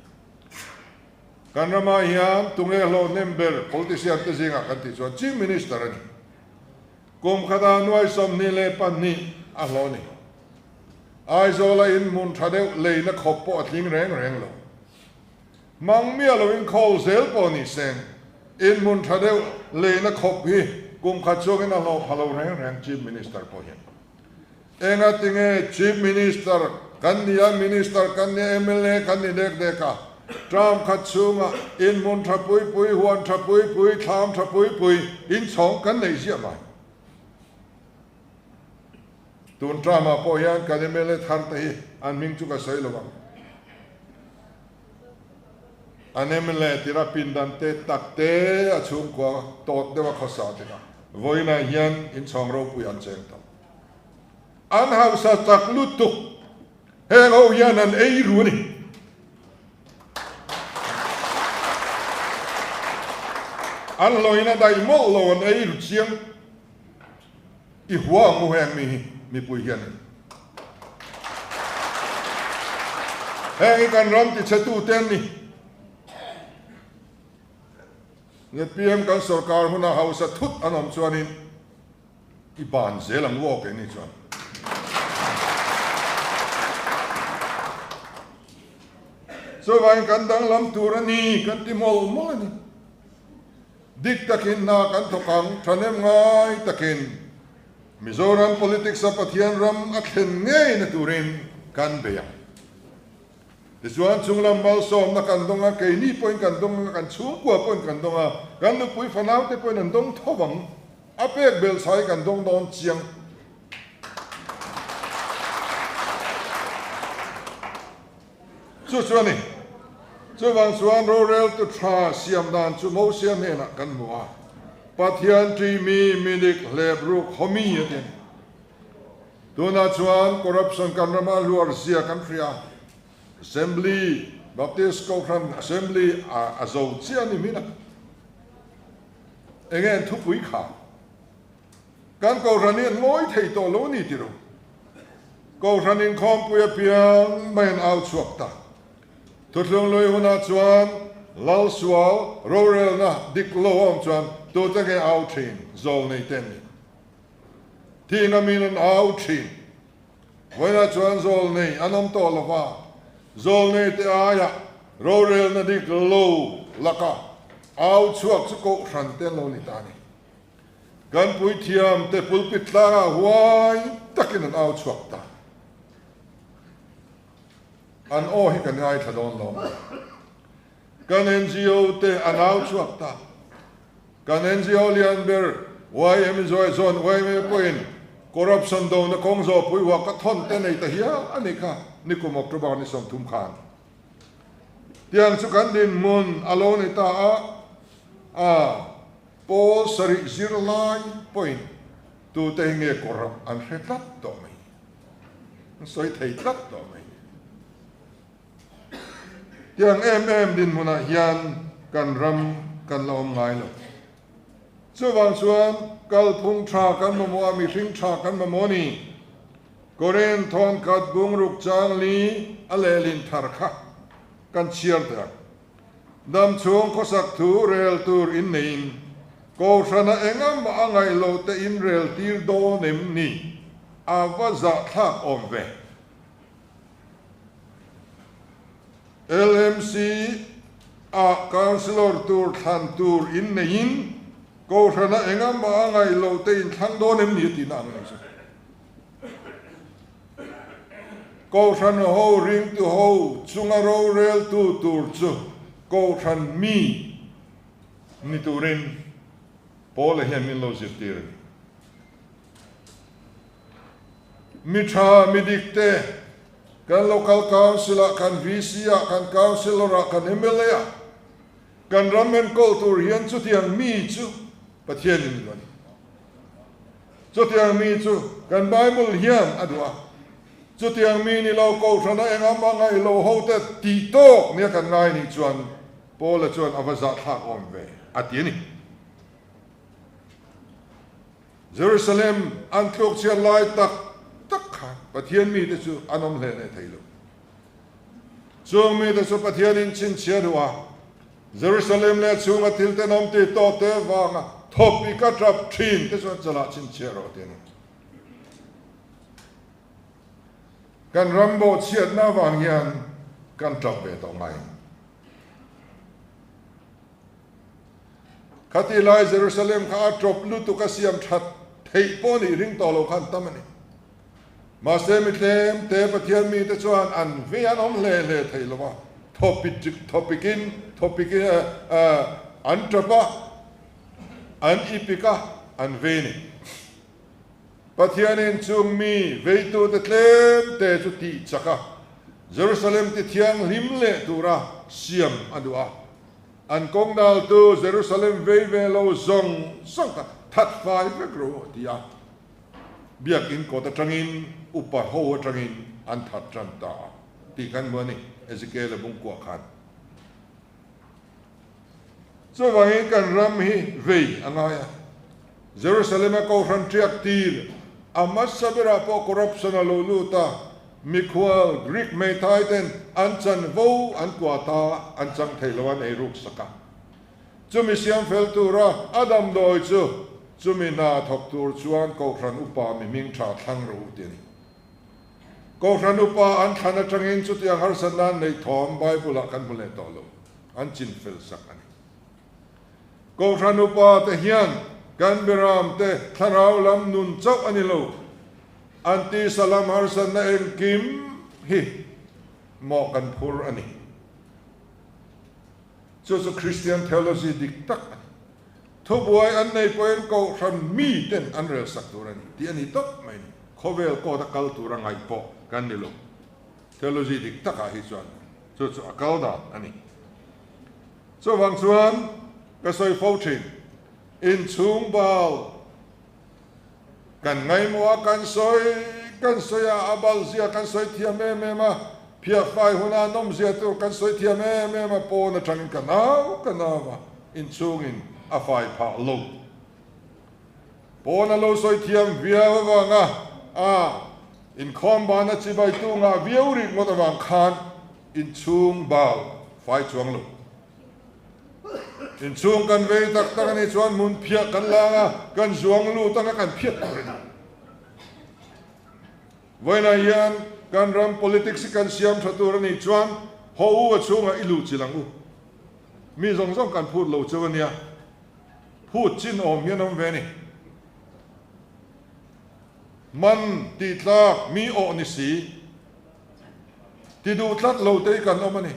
kanrama hian tunge lo member politician te zinga kan ti chuan chief minister ani kum khada nuai som ni le pan ni a lo ni ai zola in mun thadeu le na khop po atling reng lo mang mia lo in khol zel po ni sen in mun thadeu le na khop hi kum khat chok na lo phalo reng chief minister po hian enga tinge chief minister kan nia minister kan nia MLA kan ni dek ka tram khat chunga in mun thapui pui huan thapui pui tham thapui pui in chong kan nei sia mai tun trama po hian kan MLA thar te an ming chu ka sai lawang an MLA tira pindan te takte a chung kwa tot dewa khosa te ka voina hian in chong ro pui an cheng tam an hausa tak lutu heng ho hian an ei ru ni an loina dai mo lo an ei ru chiang i hua mu heng mi pui hian heng kan ram ti chatu ten ni ZPM kan sorkar hunah hausa thut anom chuanin i ban zelang wo ke ni chuan so vai kan dang lam turani kan ti mol ni dik takin na kan thokang thanem ngai takin Mizoram politics sa pathian ram athen ngei na turin kan beya Tisuan chunglam mal som na kandonga kay ni point kandonga kan chungkwa point kandonga kan nu pui fanau te point andong thobang apek bel sai kandong don chiang chuani chuwang chuan rural to tra siam dan chu mo siam he na kan mua pathian tri mi minik lebruk homi yatin tuna chuan corruption kan rama luar sia kan fria Assembly, Baptist Kokran Assembly, Azo, Siani Mina. Again, took week ha. Can go running Moy Tato Loni Tiro. Go running Compuya Pian, man out swapta. Tutlung Loyuna Chuan, Lal Swal, Rorel na, Dick Loam Chuan, Totake out train, Zolni Tenny. Tina Minan out train. When I Chuan Zolni, Anam Tolava. Zolne te aya, rorel na dik low laka, out chuak suko shanten lo nitani. Gan pui tiam te pulpit la huay takin an out chuak ta. An ohi kan ngay tadon lo. Gan NGO te an out chuak ta. Gan NGO lian ber, YM zoi zon, YM puin, corruption do na kongzo pui wakaton te nei tahia anika. Nikumok trubang ni som tum khan. Tiang sukan din mun alone ita Paul sari 09 point tu tehenge koram an hetlat to mai. Soi theitlat to mai. Tiang din muna hian kan ram kan laom ngai lo. Chuwang chuan kalphung tha kan mo mi hring tha kan mo ni. Korean thon kat bung ruk chang li alelin tharkha kan chiar da dam chung khosak thu rel tur in nein ko sana engam angai lo te in rel tir do nem ni awaza thak omve LMC a councilor tur than tur in nein ko sana engam angai lo te in thang do nem ni tin ang Go tran ho ring to ho, chunga ro rel to tur chu, go tran mi, ni turin, pole hian min lo zirtir. Mitra midikte, kan local council, kan VC, kan councilor, kan MLA, kan ramen kultur hian chu tiang mi chu, pathian ni lani. Chu tiang mi chu, kan Bible hian adwa. Chu tiang mi ni lo ko thana engam angai lo ho te ti tok nia kan ngai ni chuan pola chuan awaza thak om ve atiani Jerusalem an tlok chia lai tak kha pathian mi te chu anom le ne thailo chung mi te chu pathian in chin chia ruwa Jerusalem le chunga til te nom te to te wanga thopi ka trap thin te chu chala chin chia ro te no kan rambo chiat na wang hian kan trap ve to mai คติลายเยรูซาเล็มข้าจบลุตุกัสยามชัดเทปนี่ริงต่อโลกันตั้มนี่มาเซมิเลมเตปเทียนมีแต่ชวนอันเวียนอมเล่เทลว่าทอปิกินอันตรบะอันอีพิกะอันเวนิปะเทียนินจุงมีเวตุเตเลมเตจุติจักะเยรูซาเล็มติเทียงลิมเลตุระเสียมอันดัวอันกงดาลตูเยรูซาเล็มเวโลซงสังกะทัดไฟเวกโรติยาเบียกินโกตะจังอินอุปะโฮจังอินอันทัดจันตาตีกันเมื่อนี่เอซิเกลบุงกัวขันส่วนวันนี้กันรำฮีเวอังไงเยรูซาเล็มก็รันเทียกตีลอามัสซาบิราปอคอร์รัปชันโลลูตามิควอลกรีกเมทายเตนอันจันโวอันกัวตาอันจังเทลวันเอรุกสกาจุมิเซียมเฟลตูระอดัมโดยจุมินาทอกตูร์ชวนก็รันอุปามิมิงชาทั้งรู้ตีนก็รันอุปาอันขันจังอินจุดยังฮาร์สันนันในทอมไบเบิลกันบุเลตอโลอันจินเฟลสักอันก็รันอุปาเตฮิยันกันเบรามเตทาราวลำนุนเจ้าอันนี้โลอันตีสลามฮาร์สันนันเอ็นกิมฮิหมอกันพูร์อันนี้จุดคริสเตียนเทโลจีดิกตักทุบไว้อันในพอยน์ก็รันมีเต็นอันเรื่องสักตัวนี้ที่อันนี้ตบไหมเขาเวลก็ตะกัลตัวรังไงปอกันนี่โลเทโลจีดิกตักอาฮิจวนจุดอักเอาดาอันนี้ส่วนบางส่วนก็ใส่ฟูชินอินชุงบาลกันไงมัวกันสอยอาบัลเสียกันสอยเทียมเมมาเพียไฟหัวหน้านมเสียตัวกันสอยเทียมเมมาโปนจังกันเอาว่าอินชุงอินอาไฟพาลงโปนอาโลสอยเทียมเวียวว่างอินคอมบานาจิบายตุงเวียวริกมดวางคานอินชุงบาลไฟจวงลงอินช่วงกันเวตักกันในชวนมุนเพียกันลางกันจวงลู่ตั้งกันเพียกันวันนั้นยันกันรำ politics กันเสียมชัตุรนี่ชวนหัวช่วงอิลูจิลังอูมีสองกันพูดลู่ชวนเนี่ยพูดจินอมยันอมเวนี่มันติดลากมีโอนิสีที่ดูทัดลู่เตยกันอมนี่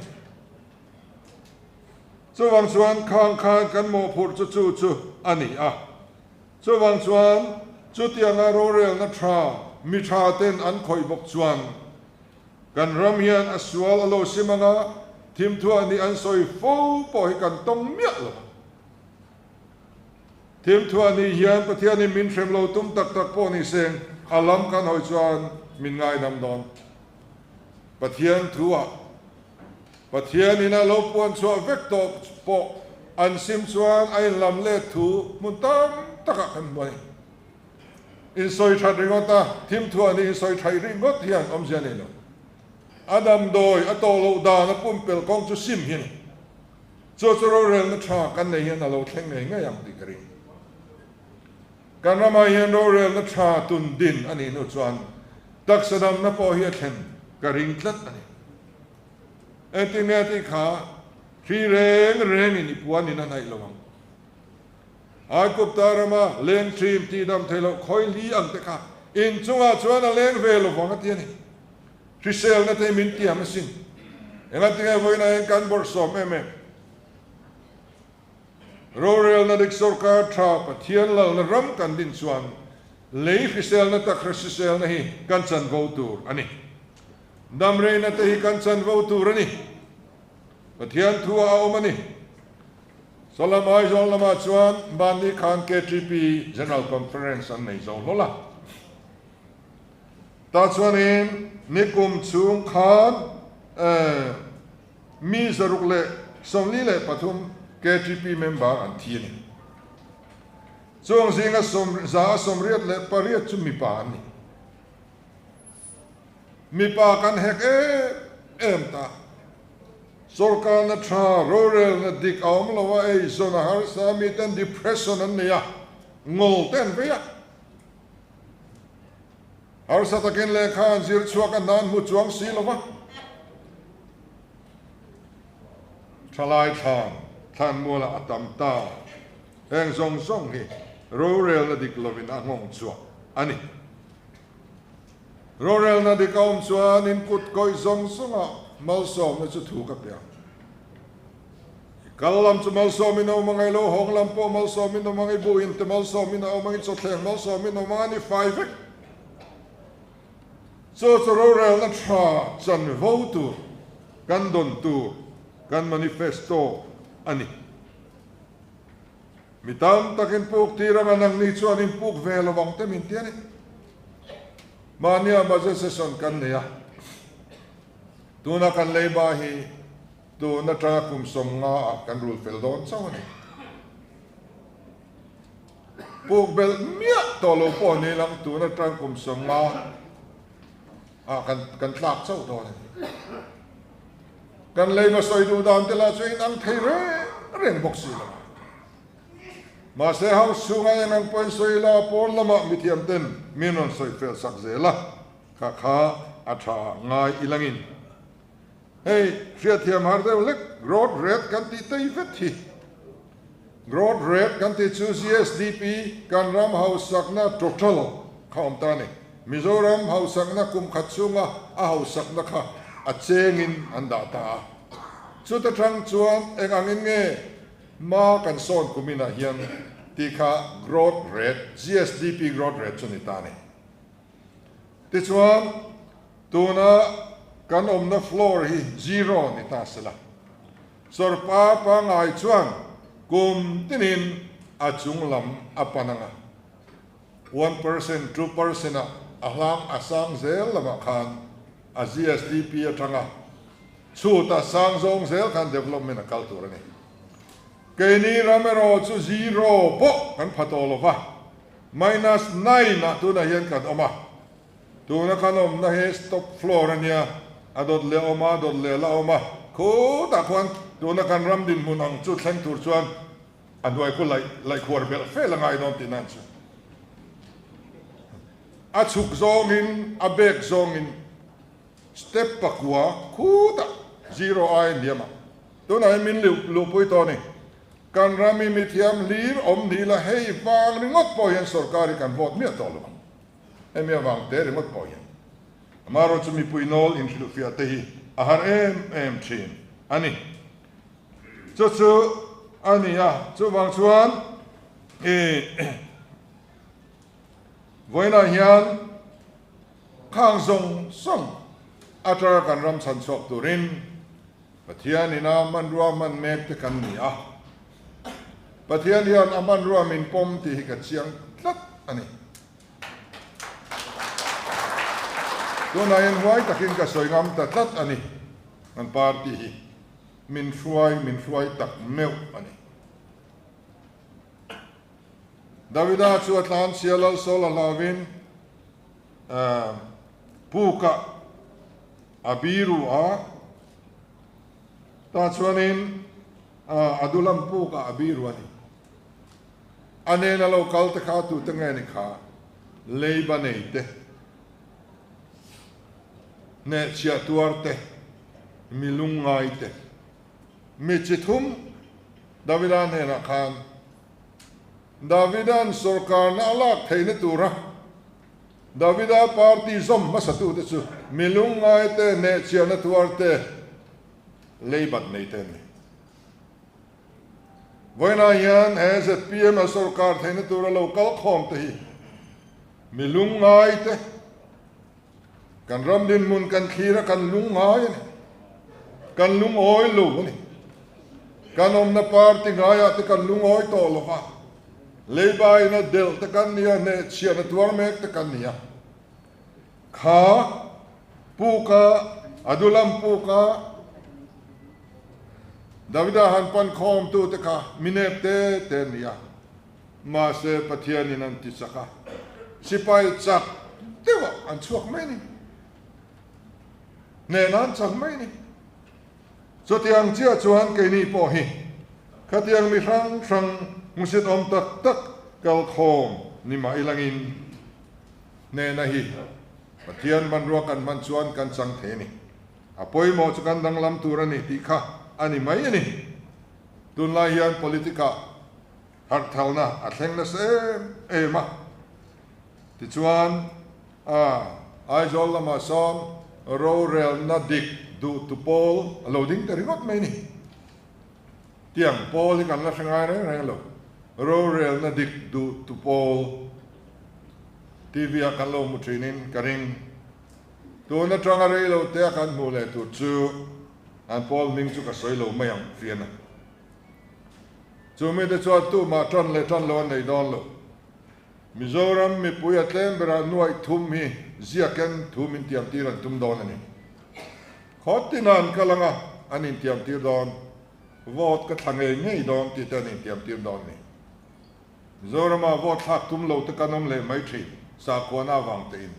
ส่วนส่วนข้างกันโมพูดจู่อันนี้ส่วนส่วนจุดยังโรเรลนัทรามิชาเต้นอันคอยบกชวนกันรำเฮียนอสวลอโลซิมังทีมทัวร์นี้อันสอยฟูปล่อยกันต้องเมียลทีมทัวร์นี้เฮียนประเทศนี้มินเทรมโลตุ้มตักปอนี่เซงอาลัมกันหอยชวนมินง่ายนำดอนประเทศทัวร์ประเทศนี้นะเราปวนชัวเวกตบปออันซิมชวนไอ้ลำเล็ดถูมุนตั้มตะกันบ่อยอินซอยชัดริงตาทีมทัวร์นี้อินซอยชัยริงก็เทียนอมเจนี่แล้วอดัมโดยอโตโลดานะปุ่มเปิลกองจุซิมเห็นจู่เราเรียนนัทรากันในเห็นเราแข่งในง่ายอย่างติกรีกันเรามาเห็นเราเรียนนัทราตุนดินอันนี้นุชวนตักสดำนับพอเฮียเห็นกระริงตัดอันนี้เอ็นติเนติขาที่เร่งนี่ปวนนี่นั่นให้ระวังอากุบตารามาเลนทรีมที่ดำเทลคอยลีอังเตค่ะอินจงอาชวนเลนเวลฟังกันที่นี่ที่เซลนั่นเทมินที่อามิสินเอ็งที่ไงวันนั้นกันบอร์สอมโรเรลนั่นดิกsorkarทราปเทียนเรานั่นรำกันดินชวนเลยที่เซลนั่นตะคริสเซลนั่นฮีกันจันวอตูร์อันนี้ดำเรนนั่นที่กันจันวอตูร์อันนี้ปะเทียนทัวร์เอามันนี่สลามัยจงละมาชวนบันนี้ขานKTP General Conference อันนี้จงโลละตาชวนนี้นิคุมชุงขานมีสรุปเลยสมลีเลยปฐุมKTP member อันที่นี่จงสิ่งสมสมเรียดเลยปริยัติจุมีปานนี่มีปากันเฮกเอ็มตาsorkar na tra rural na dik aum lawa ei zona har sa mi ten depression an ya ngol ten veya har sa takin le khan zir chuak an nan mu chuang si lawa thalai than mula atam ta eng zong hi rural na diklovin angong chua ani rural na dikaum chuan in kut koi zong a malsom na chu thu ka pya kalam chu malsom in o mangai lo honglam po malsom in o mangai buin te malsom in o mangai chotleng malsom in o mani five so rural na tra chan votu kan don tu kan manifesto ani mitam takin puk tirang anang ni chuan in puk velawang te min tiani mania baza session kan leya tuna kan leiba hi tu na tra kum som nga kan rul fel don chawani puk bel mia tolo po ni lang tu na tra kum som nga kan tlak chaw don kan leiba soi du dan te la chuin ang thei reng boksi la mà sẽ hao xuống ngay ngang point soi la por lama mithiam ten minon soi fel sak zela kha kha atha ngai ilangin hey ria thiam har de lek growth rate kan ti tei vet hi growth rate kan ti chu GSDP kan ram hausak na total khom ta ni Mizoram hausak na kum khatsunga a hausak na kha a chengin anda ta chu ta thang chuan eng angin nge ma kan son kumina hian tika growth rate GSDP growth rate chuni tani ti chuan tuna kan omna floor hi zero ni ta sela sor pa ngai chuan kum tinin a chunglam apananga 1% 2% a hlang asang zel lama khan a GSDP atanga chu ta sang zong zel khan development a culture ni Kini ramero chu zero po kan patolova minus 9 na tu na hian kan oma tu na kanom na he stop floor ania adot le oma dot le la oma ko ta kwan tu na kan ram din munang chu thleng tur chuan anwai ko lai khwar bel fe la ngai non tinan chu a chuk zong in a bek zong in step pakwa ku ta zero ai niama tu na min lu pui to ni kan rami mithiam lir om ni la hei wang ringot po yan sorkari kan vote mi atolo emi wang te ringot po yan amaro chu mi puinol in hlu fia te hi ahar em chin ani chu ani ya chu wang chuan voina hian khang zong song atra kan ram san chok turin pathian ina man ruwa man mek te kan ni a pathian hian aman ruwa min pom ti ka chiang tlat ani tunayan huai takin ka soingam ta tlat ani an party hi min hruai tak meu ani Davida chu atlan sialal sola lavin puka abiru a ta chuanin adulam puka abiru ani ane na local te kha tu te ngai ni kha leiba nei te ne chia tuarte milungai te michithum Davidan he na khan Davidan sorkar na alak theine tura Davida party zom masatu te chu milungai te ne chia na tuarte leibat nei te ni Voina yan as ZPM a sorkar theine tura local khom te hi milungai te kan ram din mun kan khira kan lungai ni kan lung oi lu ni kan om na party ngaya te kan lung oi to lo fa leibai na del te kan nia ne chia na tuar mek te kan nia kha puka adulam puka Davida han pan khom tu te kha minep te nia ma se pathian in an ti saka sipai chak tewa an chuak mai ni ne nan chak mai ni so tiang chia chuan ke ni po hi khatiang mi rang musit om tak kal khom ni ma ilangin ne na hi pathian man ro kan man chuan kan chang the ni apoi mo chu kan dang lam tur ani ti kha ani mai ani tun lai hian politika har thalna a thleng na se ema ti chuan ai zol lama som ro rel na dik du tu pol loading te ringot mai ni tiang pol kan la sangai re lo ro rel na dik du tu pol TV kan lo mu trinin karing tu na tranga re lo te kan mu le tu chu an pol ming chu ka soi lo mai ang fiana chu me de chu tu ma tron le tron lo nei don lo Mizoram mi puya tlem bera nuai thum hi ziaken thum in tiam tiran tum don ani khotinan kalanga anin tiam tir don vot ka thange ngei don ti tan in tiam tir don ni Mizoram a vot thak tum lo te kanom le mai thi sa kona wang te in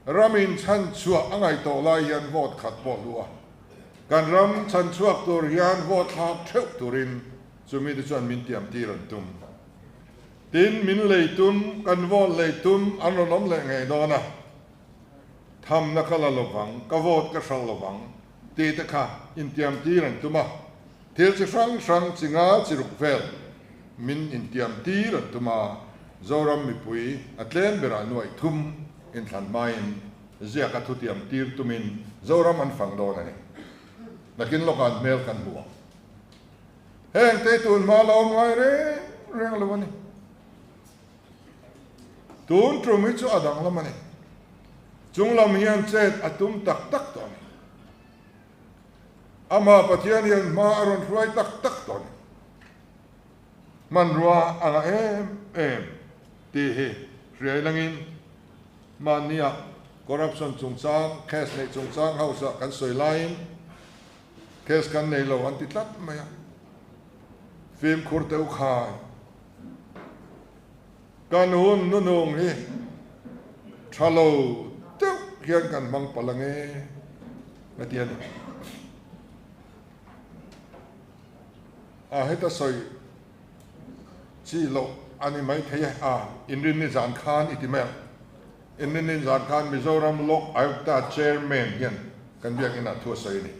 ramin chan chua angai to lai yan vot khat po lua kan ram chan chuak tur yan vot thak theu turin chumi de chuan min tiam tiran tum tin min leitum kan vol leitum anonom le ngai dona tham na khala lovang ka vot ka sal lovang ti ta kha in tiam ti ran tuma thil chi sang sang chinga chiruk vel min in tiam ti ran tuma zoram mi pui atlen bera nuai thum in than main zia ka thu tiam tir tumin zoram an phang dona ni lakin lokan mel kan buang heng te tun ma lo ngai re reng lo ni tun trumi chu adang lamani chung lam hian chet atum tak tak ton ama pathian hian ma aron ruai tak tak ton man ruwa anga em ti hi riai langin mania corruption chung chang case nei chung chang hausa kan soi lain case kan nei lo an ti tlat maya film khur teu khai kan hun nu nung hi thalo teu hian kan mang palange na tian heta soi chi lo ani mai thei inrin ni zan khan itimel inrin ni zan khan Mizoram lok ayukta chairman hian kan biak ina thu soi ni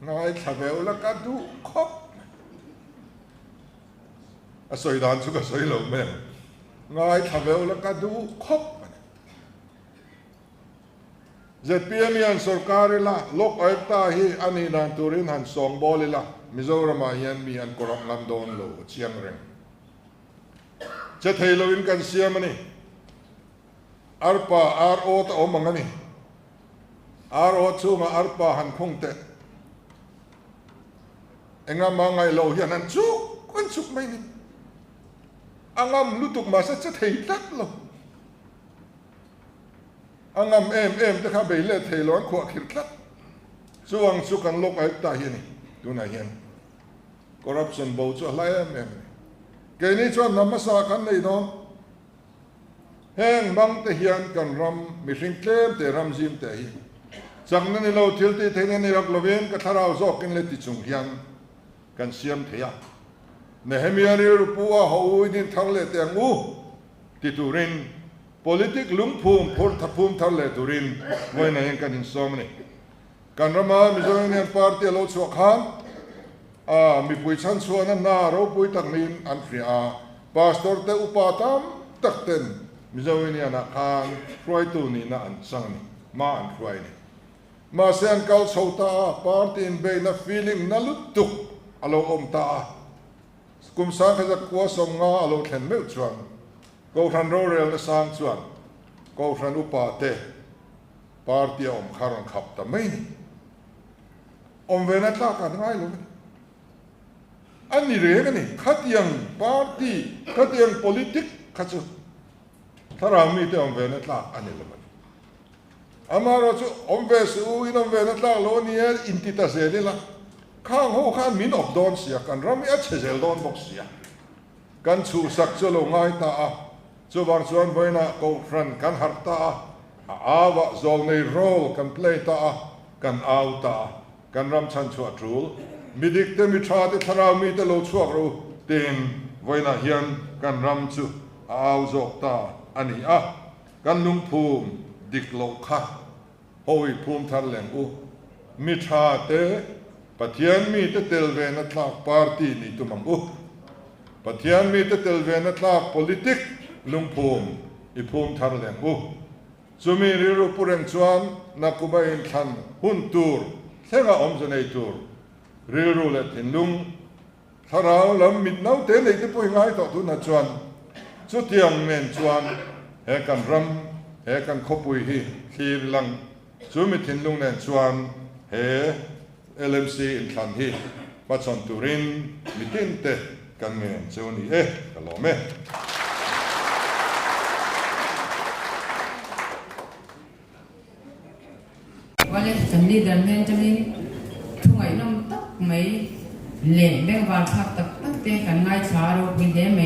ngai thaveu la ka du khop soi dan chu ka soi lo me ngai thaveu la ka du khop ZPM yan sorkar la lok ayta hi ani dan turin han song bolila Mizoram yan mi an korap ngam don lo chiang reng che thei lo in kan siam ani arpa ro ta omangani ro chu ma arpa han khong te engam ma ngai lo hian an chu kun chuk mai ni angam lutuk ma sa che thei tak lo angam em te kha be le thei lo an khwa khir tlat chuang chu kan lok ai ta hi ni tu na hian corruption bo chu lai em ke ni chuan namasa kan nei don heng bang te hian kan ram mi hring tlem te ram jim te hi chang na ni lo thil ti thei ni rak lovin ka tharau zok in le ti chung hian kan siam theya Nehemiah ni rupua hoi din thang le te ngu ti turin politik lungphum phur thapum thar le turin moi na hen kan in som ni kan rama Mizoram party lo chuak khan mi pui chan chuan na ro pui tak min an fri pastor te upatam takten Mizoram na khan roi tu ni na an sang ni ma an roi ni ma sen kal chota party in be na feeling na lutuk alo om ta kum sang kha kwa som nga alo thlen meu chuan ko than ro rel na sang chuan ko than upa te party om kharon khap ta mai ni om ve na ta kan ngai lo ani re ga ni khatiang party khatiang politik khachu thara mi te om ve na ta ani lo amaro chu om ve su in om ve na ta lo ni intita se ni la khang ho khan min of don sia kan ram ya chezel don box sia kan chu sak chu lo ngai ta chu wang chuan boina ko fran kan har ta awa zol nei role kan play ta kan au ta kan ram chan chu atrul midik te mi tha te thara mi te lo chuak ro ten boina hian kan ram chu au zok ta ani kan lung phum dik lo kha hoi phum thar leng u mi tha te pathian mi te tel ve na thlak party ni tumang ปัทยานมีแต่เตลเวนัตลาก politic ลุงภูมิอีภูมิทารแหลงอุสุมีริรุปุเรงชวนนักกุบายอินทันหุ่นตูร์เสงาอมสนัยตูร์ริรุเลตินลุงทาราวลำมิดน้าวเตนไอที่ปุยง่ายต่อทุนชวนสุดยังเมนชวนเฮกันรำเฮกันขบุยฮีขีลังสุมิทินลุงเนนชวนเฮLMC อินทันฮีปัจจุบันตูรินมิตินเตกันเมนเซวนีกันลอเมวันนี้ฉันดีดันเมนจะมีทุ่งไอ้น้องตักไม่เล่นแบงบาลพักตักตักเตะกันง่ายช้าเราเป็นเดม